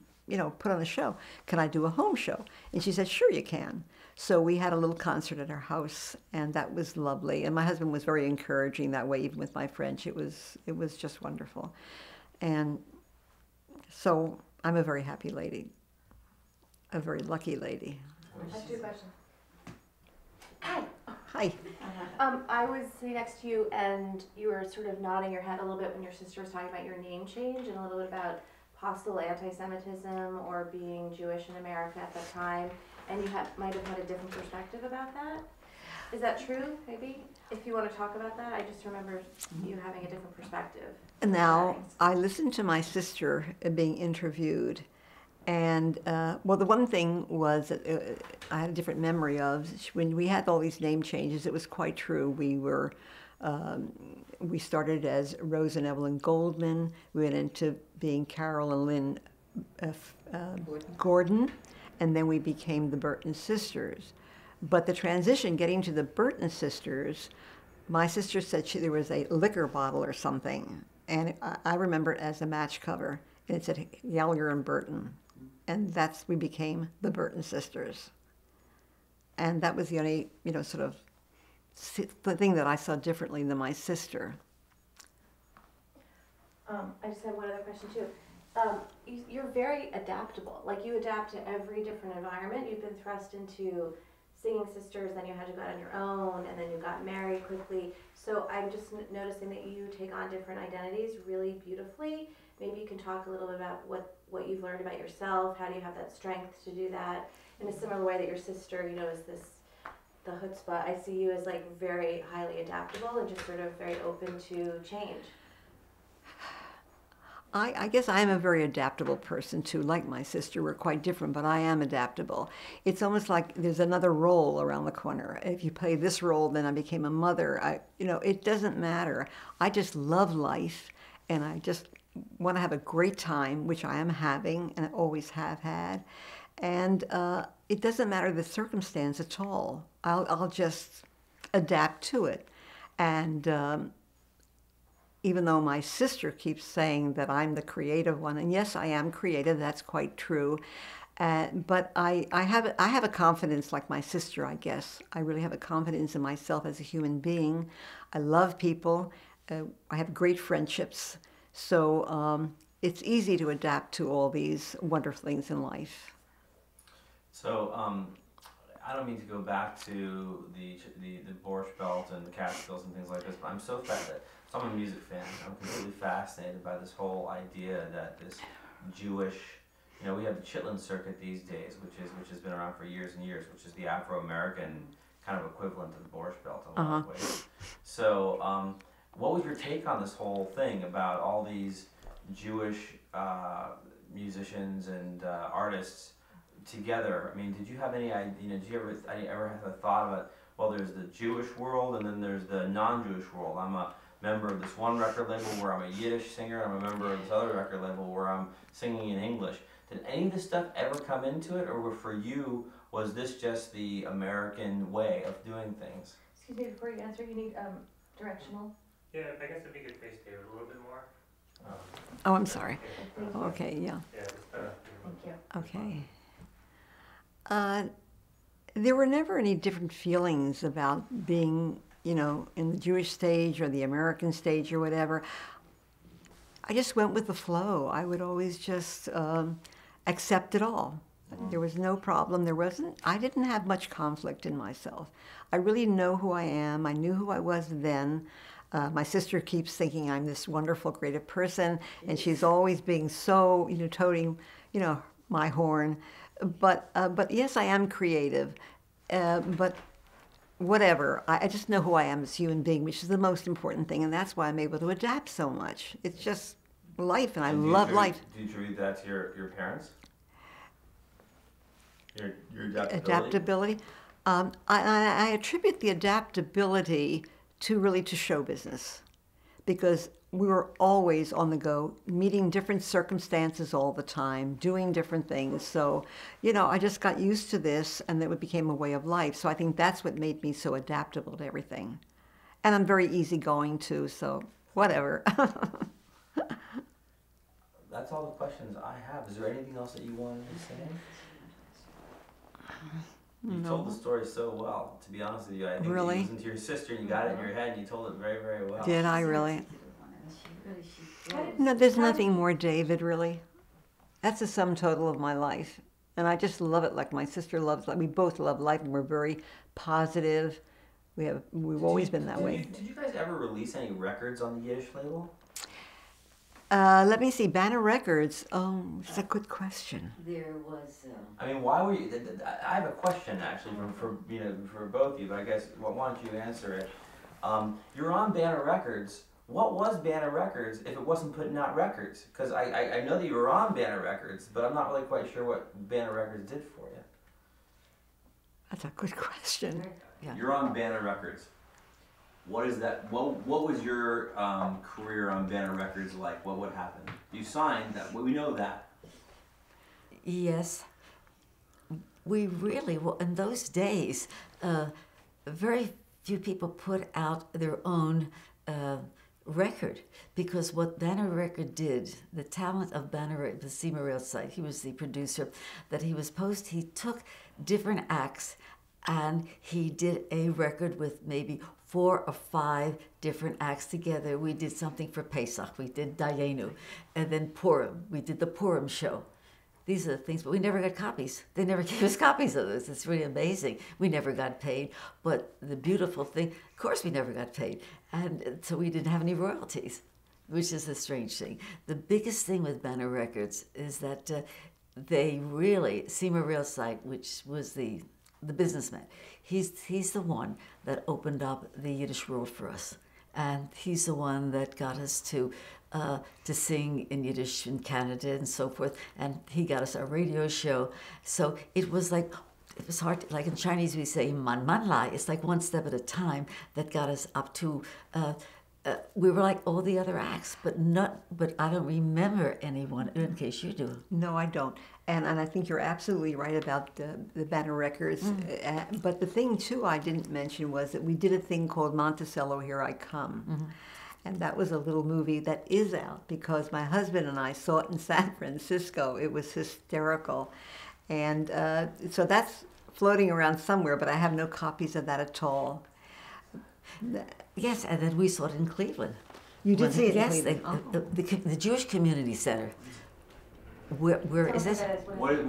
put on a show. Can I do a home show? And she said, sure you can. So we had a little concert at our house, and that was lovely. And my husband was very encouraging that way, even with my French. It was just wonderful. And so I'm a very happy lady, a very lucky lady. I have 2 questions. Hi. Hi. I was sitting next to you, and you were sort of nodding your head a little bit when your sister was talking about your name change and a little bit about possible anti-Semitism or being Jewish in America at that time, and you might have had a different perspective about that. Is that true, maybe? If you want to talk about that, I just remember you having a different perspective. Now, I listened to my sister being interviewed, and well, the one thing was that I had a different memory of when we had all these name changes. It was quite true. We started as Rose and Evelyn Goldman. We went into being Carol and Lynn Gordon, and then we became the Burton sisters. But the transition, getting to the Burton sisters, my sister said there was a liquor bottle or something, and I remember it as a match cover, and it said Gallagher and Burton, and we became the Burton sisters. And that was the only, sort of the thing that I saw differently than my sister. I just have one other question too. You're very adaptable. Like, you adapt to every different environment. You've been thrust into singing sisters, then you had to go out on your own, and then you got married quickly. So I'm just noticing that you take on different identities really beautifully. Maybe you can talk a little bit about what you've learned about yourself. How do you have that strength to do that? In a similar way that your sister, is the chutzpah. I see you as like very highly adaptable and just sort of very open to change. I guess I am a very adaptable person too. Like my sister, we're quite different, but I am adaptable. It's almost like there's another role around the corner. If you play this role, then I became a mother. It doesn't matter. I just love life, and I just want to have a great time, which I am having, and I always have had. And it doesn't matter the circumstance at all. I'll just adapt to it. And even though my sister keeps saying that I'm the creative one, and yes, I am creative, that's quite true. But I have a confidence like my sister, I guess. I really have a confidence in myself as a human being. I love people. I have great friendships. So it's easy to adapt to all these wonderful things in life. So I don't mean to go back to the Borscht Belt and the Catskills and things like this, but I'm so I'm a music fan. I'm completely fascinated by this whole idea that this Jewish, we have the Chitlin circuit these days, which has been around for years and years, which is the Afro-American kind of equivalent to the Borscht Belt in a lot of ways. So what was your take on this whole thing about all these Jewish musicians and artists together? I mean, did you have any idea, did you ever have a thought about, well, there's the Jewish world and then there's the non-Jewish world. I'm a member of this one record label where I'm a Yiddish singer, I'm a member of this other record label where I'm singing in English. Did any of this stuff ever come into it, or for you, was this just the American way of doing things? Excuse me, before you answer, you need directional. Yeah, I guess if you could face David a little bit more. Oh, I'm sorry. Thank you. Okay, yeah. Yeah, just, Thank you. Okay. There were never any different feelings about being, you know, in the Jewish stage or the American stage or whatever. I just went with the flow. I would always just accept it all. There was no problem. I didn't have much conflict in myself. I really know who I am. I knew who I was then. My sister keeps thinking I'm this wonderful, creative person, and she's always being so, you know, toting, you know, my horn. But yes, I am creative. But whatever, I just know who I am as a human being, which is the most important thing, and that's why I'm able to adapt so much. It's just life, and I love life. Do you attribute that to your parents? Your adaptability? Adaptability. I attribute the adaptability to show business, because we were always on the go, meeting different circumstances all the time, doing different things. So, you know, I just got used to this, and it became a way of life. So I think that's what made me so adaptable to everything. And I'm very easygoing too, so whatever. That's all the questions I have. Is there anything else that you wanted to say? You told the story so well, to be honest with you. I think Really? you listened to your sister and you got it in your head and you told it very, very well. Did I really? She really, No, there's nothing more, David, really. That's the sum total of my life. And I just love it like my sister loves life. We both love life, and we're very positive. We've always been that way. Did you guys ever release any records on the Yiddish label? Let me see, Banner Records. Oh, it's a good question. there was, I mean, why were you? I have a question actually for both of you, but I guess why don't you answer it? You're on Banner Records. What was Banner Records if it wasn't putting out records? Because I know that you were on Banner Records, but I'm not really quite sure what Banner Records did for you. That's a good question. Yeah. You're on Banner Records. What is that? What was your career on Banner Records like? What would happen? You signed that. We know that. Yes, we really, well, in those days, very few people put out their own record, because what Banner Record did, the talent of Banner, the Seymour Railside, he was the producer, that he took different acts and he did a record with maybe 4 or 5 different acts together. We did something for Pesach, we did Dayenu, and then Purim, we did the Purim show. These are the things, but we never got copies. They never gave us copies of this. It's really amazing. We never got paid, but the beautiful thing, of course we never got paid, and so we didn't have any royalties, which is a strange thing. The biggest thing with Banner Records is that they really, Seymour Railside, which was the businessman, he's the one that opened up the Yiddish world for us. And he's the one that got us to sing in Yiddish in Canada and so forth. And he got us our radio show. So it was hard, like in Chinese we say, man man lai. It's like one step at a time that got us up to, we were like all the other acts, but I don't remember anyone, in case you do. No, I don't. And I think you're absolutely right about the Banner Records. But the thing, too, I didn't mention was that we did a thing called Monticello, Here I Come. Mm-hmm. And that was a little movie that is out because my husband and I saw it in San Francisco. It was hysterical. And so that's floating around somewhere, but I have no copies of that at all. Yes, and then we saw it in Cleveland. You did see it in Cleveland? Yes, the Jewish Community Center. Where is this? What is the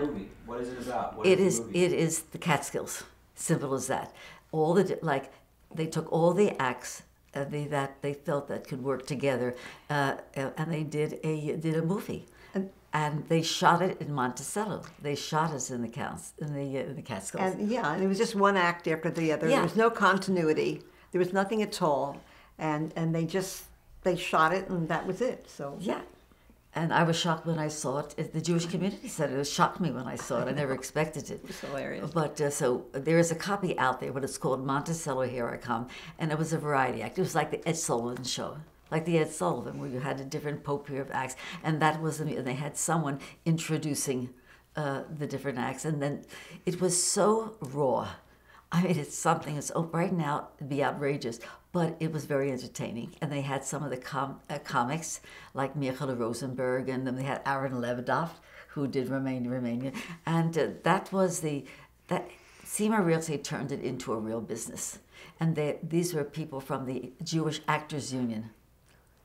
movie? What is it about? It is the Catskills. Simple as that. They took all the acts that they felt that could work together, and they did a movie. And they shot it in Monticello. They shot us in the Catskills. And it was just one act after the other. Yeah. There was no continuity. There was nothing at all. And they shot it, and that was it. So yeah. And I was shocked when I saw it. The Jewish community said it shocked me when I saw it. I never expected it. It's hilarious. But so there is a copy out there, but it's called Monticello, Here I Come, and it was a variety act. It was like the Ed Sullivan Show, like the Ed Sullivan, where you had a different potpourri of acts, and that was, and they had someone introducing the different acts, and then it was so raw. I mean, it's something that's right now it'd be outrageous, but it was very entertaining. And they had some of the comics like Michael Rosenberg, and then they had Aaron Levidoff, who did Romania, and that Seymour Realty turned it into a real business. And these were people from the Jewish Actors Union.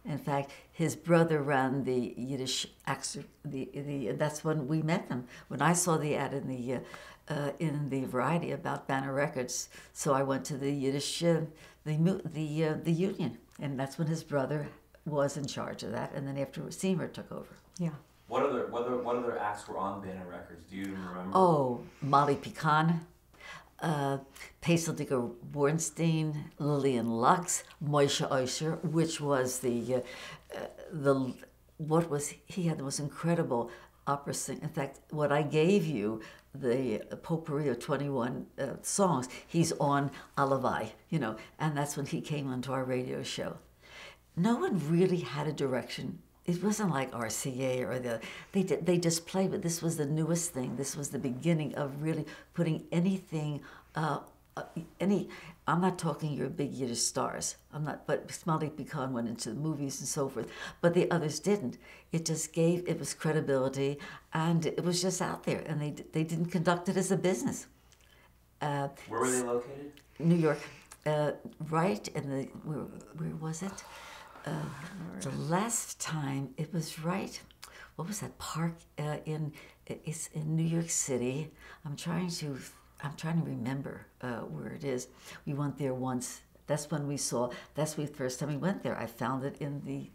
In fact, his brother ran the Yiddish actor. That's when we met them. When I saw the ad in the Variety about Banner Records, so I went to the Yiddish the union, and that's when his brother was in charge of that. And then after Seymour took over. Yeah. What other acts were on Banner Records? Do you even remember? Oh, Molly Pecan, Paisel Bornstein, Lillian Lux, Moshe Osher, which was he had the most incredible opera sing. In fact, what I gave you, the potpourri of 21 songs, he's on Alavai, and that's when he came onto our radio show. No one really had a direction. It wasn't like RCA or they just played, but this was the newest thing. This was the beginning of really putting anything, I'm not talking your big Yiddish stars. But Smalik Pecan went into the movies and so forth, but the others didn't. It was credibility, and it was just out there, and they didn't conduct it as a business. Where were they located? New York, right in where was it? The last time it was right. What was that park it's in New York City? I'm trying to remember where it is. We went there once. That's when we saw. That's the first time we went there. I found it in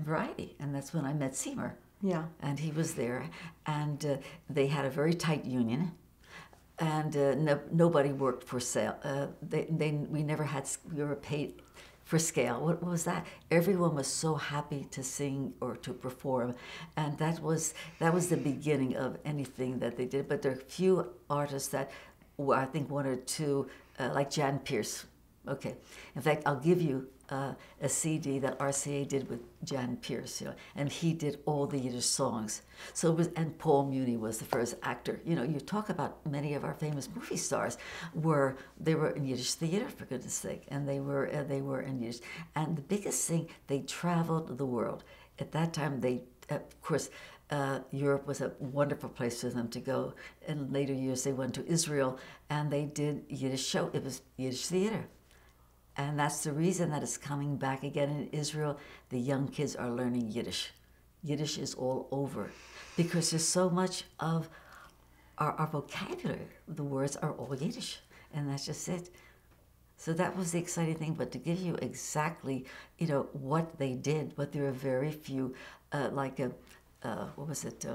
Variety, and that's when I met Seymour. Yeah. And he was there, and they had a very tight union, and nobody worked for sale. We were paid for scale. What was that? Everyone was so happy to sing or to perform, and that was the beginning of anything that they did. But there are a few artists that, I think one or two, like Jan Pierce. Okay, in fact, I'll give you a CD that RCA did with Jan Pierce, and he did all the Yiddish songs. So and Paul Muni was the first actor. You talk about many of our famous movie stars they were in Yiddish theater, for goodness sake, and they were in Yiddish. And the biggest thing, they traveled the world. At that time, of course, Europe was a wonderful place for them to go. In later years, they went to Israel, and they did Yiddish show. It was Yiddish theater. And that's the reason that it's coming back again in Israel. The young kids are learning Yiddish. Yiddish is all over because there's so much of our vocabulary. The words are all Yiddish, and that's just it. So that was the exciting thing. But to give you exactly, what they did, but there are very few, what was it?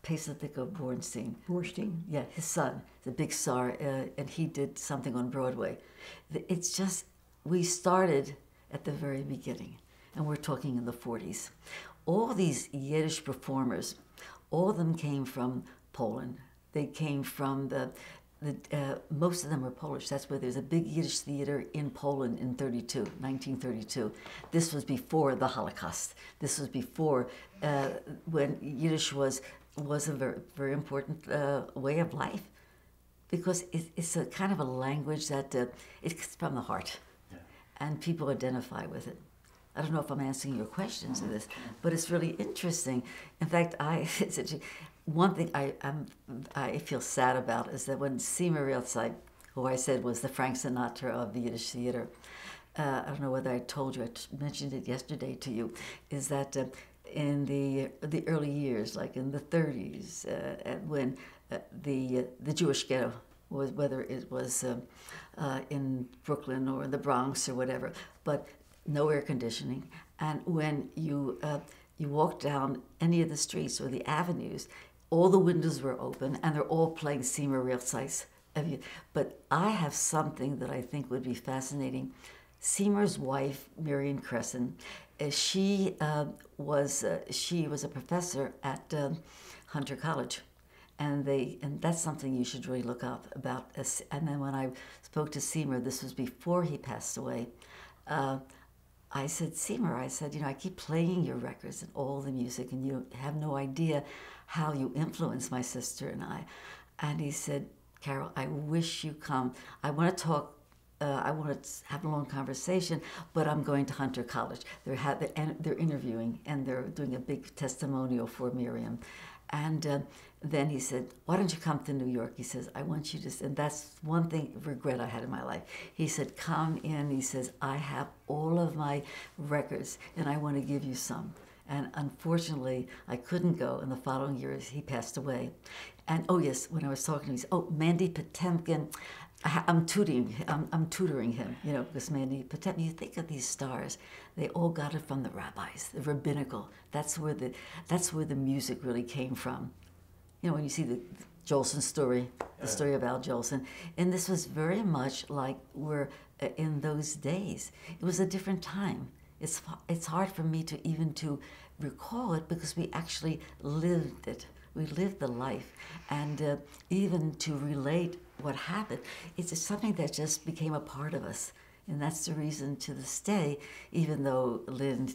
Paisel Bornstein. Yeah, his son, the big star, and he did something on Broadway. It's just, we started at the very beginning, and we're talking in the 40s. All these Yiddish performers, all of them came from Poland. They came from most of them were Polish. That's where there's a big Yiddish theater in Poland in 1932. This was before the Holocaust. This was before when Yiddish was a very, very important way of life, because it's a kind of a language that it's from the heart, and people identify with it. I don't know if I'm answering your questions in this, but it's really interesting. In fact, one thing I feel sad about is that when Seymour Realty, who I said was the Frank Sinatra of the Yiddish theater, I don't know whether I told you, I mentioned it yesterday to you, is that in the early years, like in the 30s, when the Jewish ghetto was, whether it was in Brooklyn or the Bronx or whatever, but no air conditioning, and when you walk down any of the streets or the avenues, all the windows were open, and they're all playing Seymour Realty. But I have something that I think would be fascinating. Seymour's wife, Marion Crescent, she was a professor at Hunter College, and that's something you should really look up about. And then when I spoke to Seymour, this was before he passed away. I said, Seymour, I said, I keep playing your records and all the music, and you have no idea how you influenced my sister and I. And he said, Carol, I wish you come. I want to talk. I want to have a long conversation, but I'm going to Hunter College. They're interviewing, and they're doing a big testimonial for Miriam. And then he said, why don't you come to New York? He says, I want you to, and that's one regret I had in my life. He said, come in. He says, I have all of my records, and I want to give you some. And unfortunately, I couldn't go. And the following years, he passed away. And oh yes, when I was talking to him, he said, oh, Mandy Potemkin, I'm tutoring him, because Mandy Potemkin, you think of these stars, they all got it from the rabbis, the rabbinical. That's where the music really came from. When you see the Jolson story, the story of Al Jolson, and this was very much like we're in those days. It was a different time. It's hard for me to recall it because we actually lived it. We lived the life, and even to relate what happened, it's just something that just became a part of us, and that's the reason to this day. Even though Lynn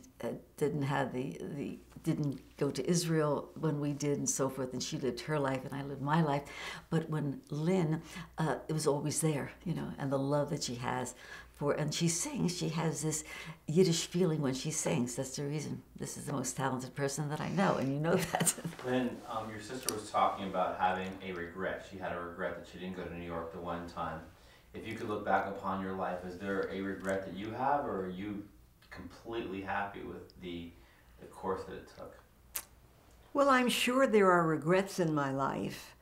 didn't go to Israel when we did, and so forth, and she lived her life and I lived my life, but when Lynn, it was always there, and the love that she has. And she sings, she has this Yiddish feeling when she sings. That's the reason. This is the most talented person that I know, and you know that. Lynn, your sister was talking about having a regret. She had a regret that she didn't go to New York the one time. If you could look back upon your life, is there a regret that you have, or are you completely happy with the course that it took? Well, I'm sure there are regrets in my life,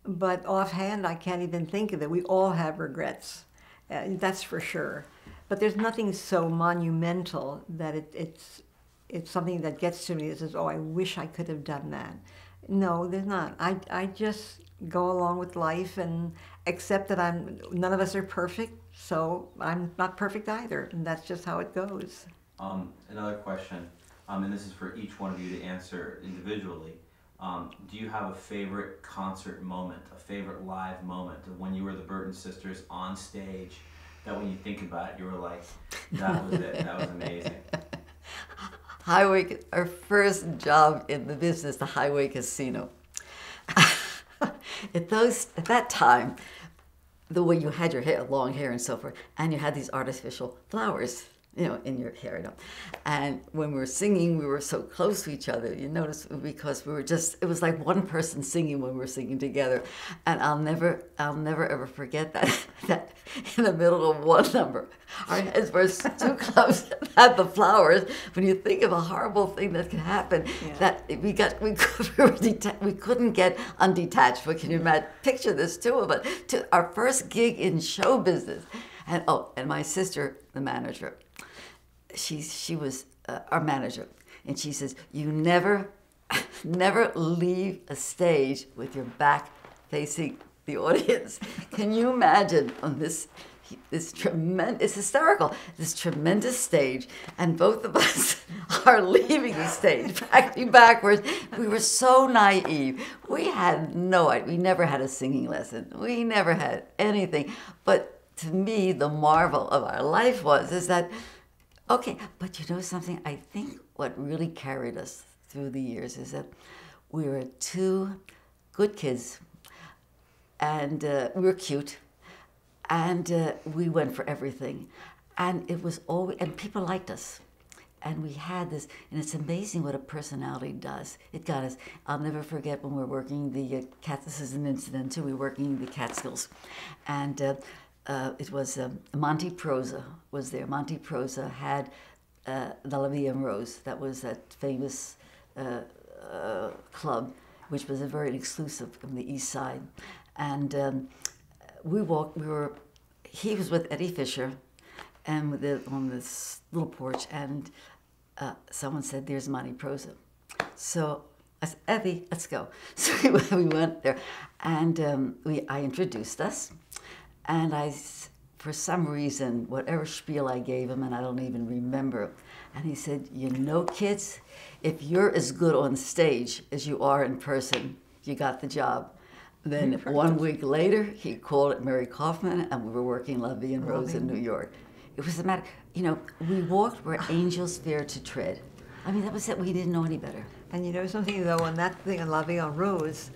but offhand, I can't even think of it. We all have regrets. That's for sure. But there's nothing so monumental that it's something that gets to me that says, oh, I wish I could have done that. No, there's not. I just go along with life and accept that none of us are perfect, so I'm not perfect either, and that's just how it goes. Another question, and this is for each one of you to answer individually. Do you have a favorite concert moment, a favorite live moment of when you were the Burton sisters on stage, that when you think about it, you were like, that was it, that was amazing? Highway, our first job in the business, the Highway Casino. At that time, the way you had your hair, long hair and so forth, and you had these artificial flowers, in your hair, And when we were singing, we were so close to each other, you notice, because it was like one person singing when we were singing together. And I'll never ever forget that in the middle of one number, our heads were too close and had the flowers. When you think of a horrible thing that can happen, that we couldn't get undetached. But can you imagine, picture this too, but to our first gig in show business. And my sister, the manager, she was our manager, and she says, you never leave a stage with your back facing the audience. Can you imagine on this tremendous, it's hysterical, this tremendous stage, and both of us are leaving the stage, backing backwards. We were so naive. We had no idea. We never had a singing lesson. We never had anything. But to me, the marvel of our life is that, okay, but you know something? I think what really carried us through the years is that we were two good kids, and we were cute, and we went for everything, and it was always, and people liked us, and we had this, and it's amazing what a personality does. It got us. I'll never forget when we were working the this is an incident too. We were working the Catskills, and it was Monty Prosa was there. Monty Prosa had the La Vie en Rose. That was that famous club, which was a very exclusive from the East Side. And he was with Eddie Fisher, and on this little porch, and someone said, "There's Monty Prosa." So I said, "Eddie, let's go." So we went there, and I introduced us. And for some reason, whatever spiel I gave him, and I don't even remember, and he said, you know, kids, if you're as good on stage as you are in person, you got the job. Then 1 week later, he called at Mary Kaufman, and we were working La Vie en Rose in New York. It was a matter, you know, we walked where angels fear to tread. I mean, that was it. We didn't know any better. And you know something, though, on that thing on La Vie en Rose,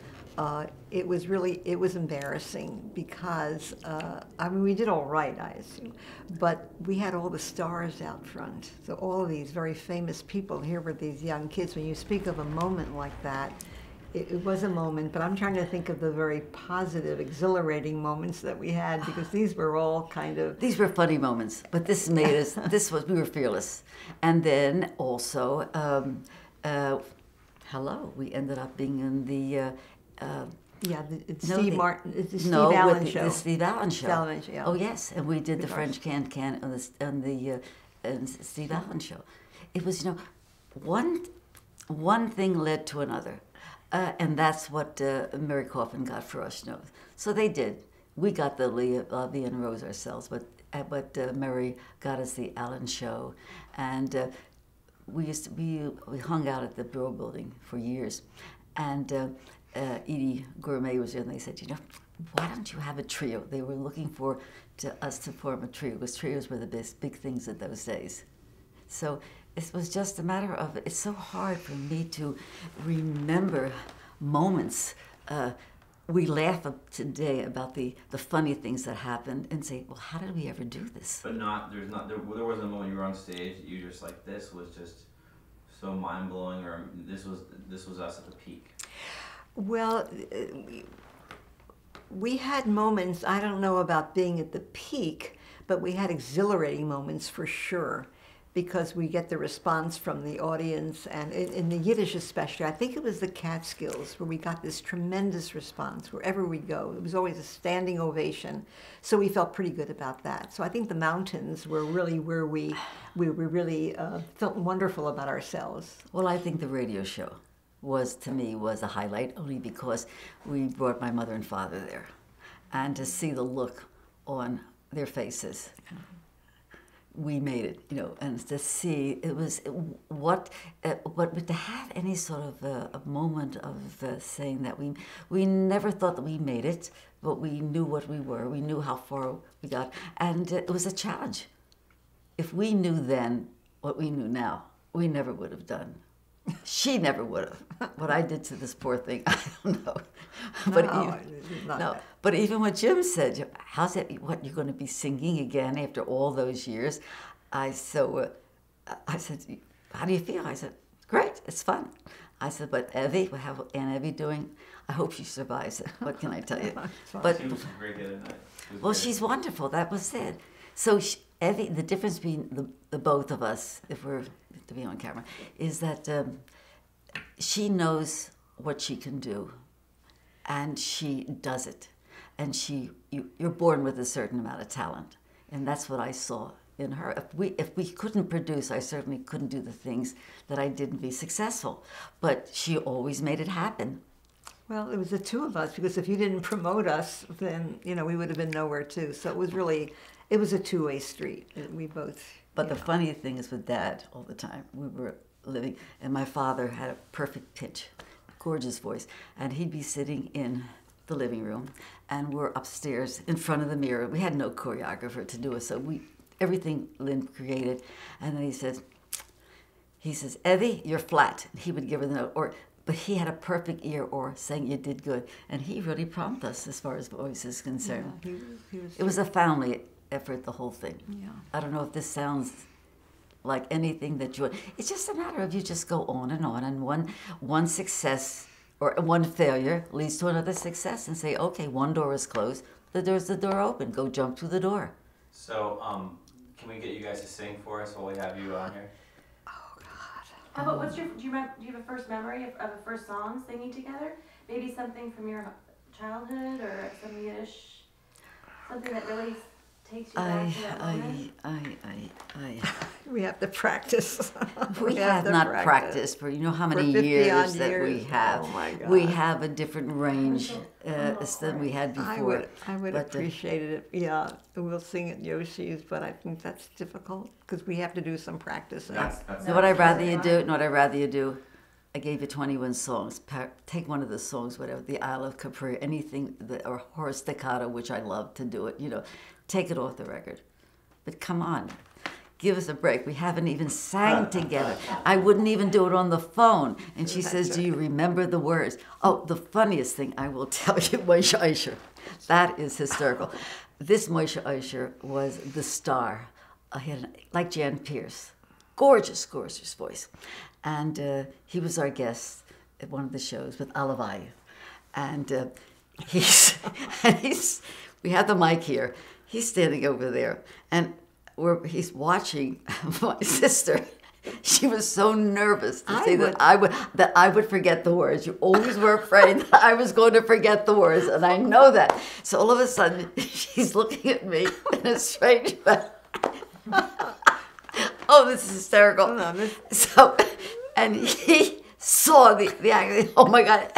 it was embarrassing because, I mean, we did all right, I assume, but we had all the stars out front. So all of these very famous people, here were these young kids. When you speak of a moment like that, it was a moment, but I'm trying to think of the very positive, exhilarating moments that we had, because these were all kind of... These were funny moments, but this made us, we were fearless. And then also, we ended up being in the... Steve Martin, it's the Steve no, Allen with show. The Steve Allen show. Yeah. Oh yes, and we did the French Can on the Steve Allen show. It was, you know, one thing led to another, and that's what Mary Kaufman got for us. You know, so they did. We got the La Vie en Rose ourselves, but Mary got us the Allen show, and we hung out at the Bureau building for years, and. Edie Gourmet was there, and they said, you know, why don't you have a trio? They were looking for us to form a trio, because trios were the big things in those days. So it was just a matter of, it's so hard for me to remember moments. We laugh today about the funny things that happened and say, well, how did we ever do this? But there wasn't a moment you were on stage that you were just like, this was just so mind-blowing, or this was us at the peak. Well, we had moments, I don't know about being at the peak, but we had exhilarating moments for sure, because we get the response from the audience, and in the Yiddish especially. I think it was the Catskills where we got this tremendous response wherever we go. It was always a standing ovation, so we felt pretty good about that. So I think the mountains were really where we really felt wonderful about ourselves. Well, I think the radio show was a highlight, only because we brought my mother and father there, and to see the look on their faces, we made it, you know, and to see it was but to have any sort of a moment of saying that we never thought that we made it, but we knew what we were, we knew how far we got, and it was a challenge. If we knew then what we knew now, we never would have done. She never would have. What I did to this poor thing, I don't know. But even what Jim said, how's it? What, you're going to be singing again after all those years? I said, how do you feel? I said, great, it's fun. I said, but Evie, what have Aunt Evie doing? I hope she survives it. What can I tell you? But she was great the other night. Well, she's wonderful. That was it. So Evie, the difference between the both of us, if we're to be on camera, is that she knows what she can do, and she does it. And you're born with a certain amount of talent, and that's what I saw in her. If we couldn't produce, I certainly couldn't do the things that I did and be successful. But she always made it happen. Well, it was the two of us, because if you didn't promote us, then, you know, we would have been nowhere too. So it was a two-way street. We both. But the funny thing is with Dad all the time, we were living, and my father had a perfect pitch, gorgeous voice, and he'd be sitting in the living room, and we're upstairs in front of the mirror. We had no choreographer to do it, so everything Lynn created, and then he says, Evie, you're flat. And he would give her the note, but he had a perfect ear, or saying you did good, and he really prompted us as far as voice is concerned. Yeah, it was a family effort, the whole thing. Yeah. I don't know if this sounds like anything that you... It's just a matter of you just go on, and one success or one failure leads to another success, and say, okay, one door is closed, there's the door open, go jump through the door. So, can we get you guys to sing for us while we have you on here? Oh, God. How about do you have a first memory of a first song singing together? Maybe something from your childhood, or some Yiddish, something that really takes you back to that moment? We have to practice. We have not practiced for, you know how many years that we have. Oh my God. We have a different range than we had before. I would But, appreciate it. Yeah, we'll sing at Yoshi's, but I think that's difficult because we have to do some practice. Know what I'd rather you do? Know what I'd rather you do? I gave you 21 songs. Take one of the songs, whatever, the Isle of Capri, anything, or Horace Staccato, which I love to do it, take it off the record. But come on, give us a break. We haven't even sang together. I wouldn't even do it on the phone. And she says, do you remember the words? Oh, the funniest thing I will tell you, Moshe Usher. That is hysterical. This Moshe Usher was the star. He had, like Jan Pierce, gorgeous, gorgeous voice. And he was our guest at one of the shows with Alavai. And we have the mic here. He's standing over there, and he's watching my sister. She was so nervous to say that I would forget the words. You always were afraid that I was going to forget the words, and I know that. So all of a sudden, she's looking at me in a strange way. Oh, this is hysterical. So, and he saw the acting. Oh my God.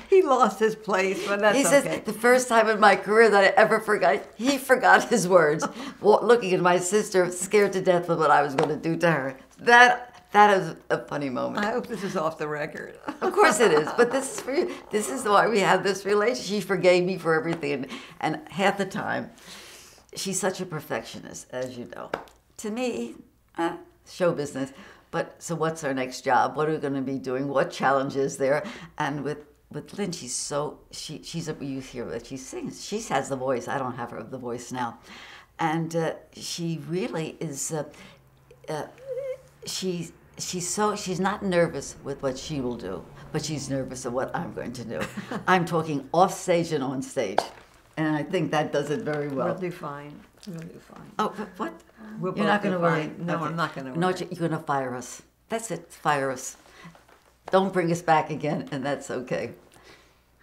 He lost his place, but that's okay. He says, the first time in my career that I ever forgot, he forgot his words. Looking at my sister, scared to death of what I was going to do to her. That is a funny moment. I hope this is off the record. Of course it is, but this is for you. This is why we have this relationship. She forgave me for everything, and half the time, she's such a perfectionist, as you know. To me, show business. But so what's our next job? What are we going to be doing? What challenge is there? And with Lynn, she's you hear that she sings. She has the voice. I don't have the voice now. And she really is, she's not nervous with what she will do, but she's nervous of what I'm going to do. I'm talking off stage and on stage. And I think that does it very well. We'll do fine. We'll do fine. Oh, what? You're not going to worry? No, okay. I'm not going to worry. No, you're going to fire us. That's it. Fire us. Don't bring us back again, and that's okay.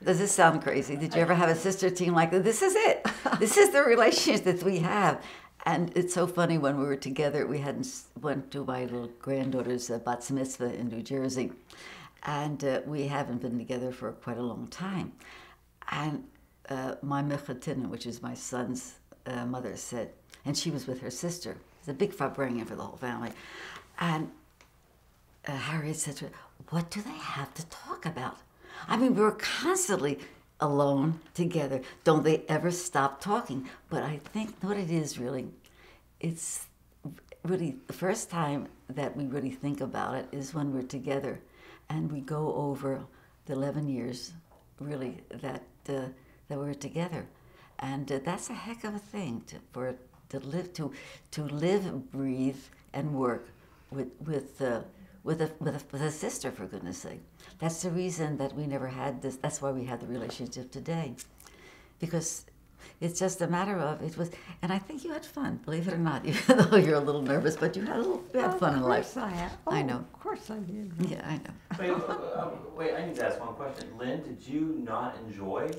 Does this sound crazy? Did you ever have a sister team like that? This is it. This is the relationship that we have. And it's so funny, when we were together, we went to my little granddaughter's bat mitzvah in New Jersey. And we haven't been together for quite a long time. And my mechatina, which is my son's mother, said, and she was with her sister. It's a big farbrengen for the whole family. And Harriet said to her, what do they have to talk about? I mean, we were constantly alone together. Don't they ever stop talking? But I think what it is really, it's really the first time that we really think about it is when we're together and we go over the 11 years really that we're together. And that's a heck of a thing to live, breathe, and work with a sister, for goodness sake. That's the reason that we never had this. That's why we had the relationship today, because it's just a matter of it was. And I think you had fun, believe it or not. Even though you're a little nervous, but you had fun in life. Of course I have. I know. Of course I did. Yeah, I know. Wait, I need to ask one question. Lynn, did you not enjoy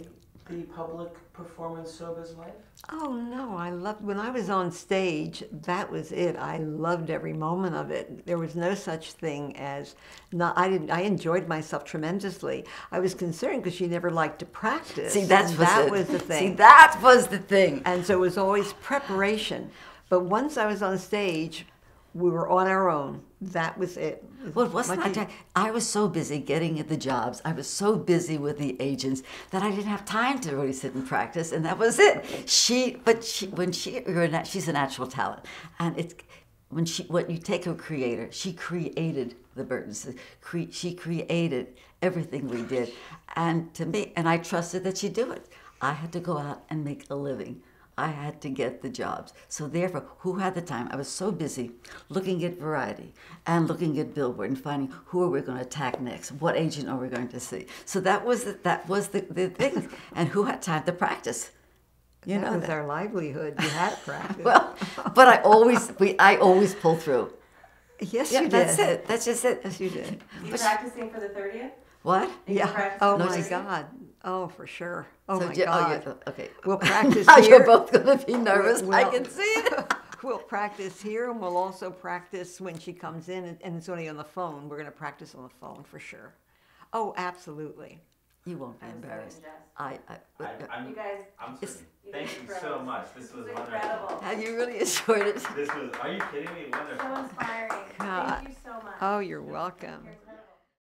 the public performance showbiz life? Oh no, when I was on stage, that was it. I loved every moment of it. There was no such thing as I enjoyed myself tremendously. I was concerned because she never liked to practice. See, that was the thing. See, that was the thing. And so it was always preparation. But once I was on stage, we were on our own. That was it. Well, it wasn't that. I was so busy getting the jobs. I was so busy with the agents that I didn't have time to really sit and practice, and that was it. She's a natural talent, and when you take a creator, she created the Burtons. She created everything we did, and to me, and I trusted that she'd do it. I had to go out and make a living. I had to get the jobs. So therefore, who had the time? I was so busy looking at Variety and looking at Billboard and finding who are we going to attack next? What agent are we going to see? So that was the thing. And who had time to practice? That was our livelihood. You had to practice. Well, but I always pull through. Yes, yeah, you did. That's it. That's just it. Yes, you did. You practicing for the 30th? What? Yeah. Oh No, my she's- God. Oh, for sure. Oh So my yeah, God. yeah, okay. We'll practice Now here. you're both going to be nervous. I Well- can see it. We'll practice here, and we'll also practice when she comes in, and it's only on the phone. We're going to practice on the phone for sure. Oh, absolutely. You won't be I'm so embarrassed. impressed. I'm You guys, I'm It's- certain. you Thank guys you are so pros. much. This was This is wonderful. incredible. Have you really enjoyed it? This was. Are you kidding me? Wonderful. So inspiring. God. Thank you so much. Oh, you're welcome. Here's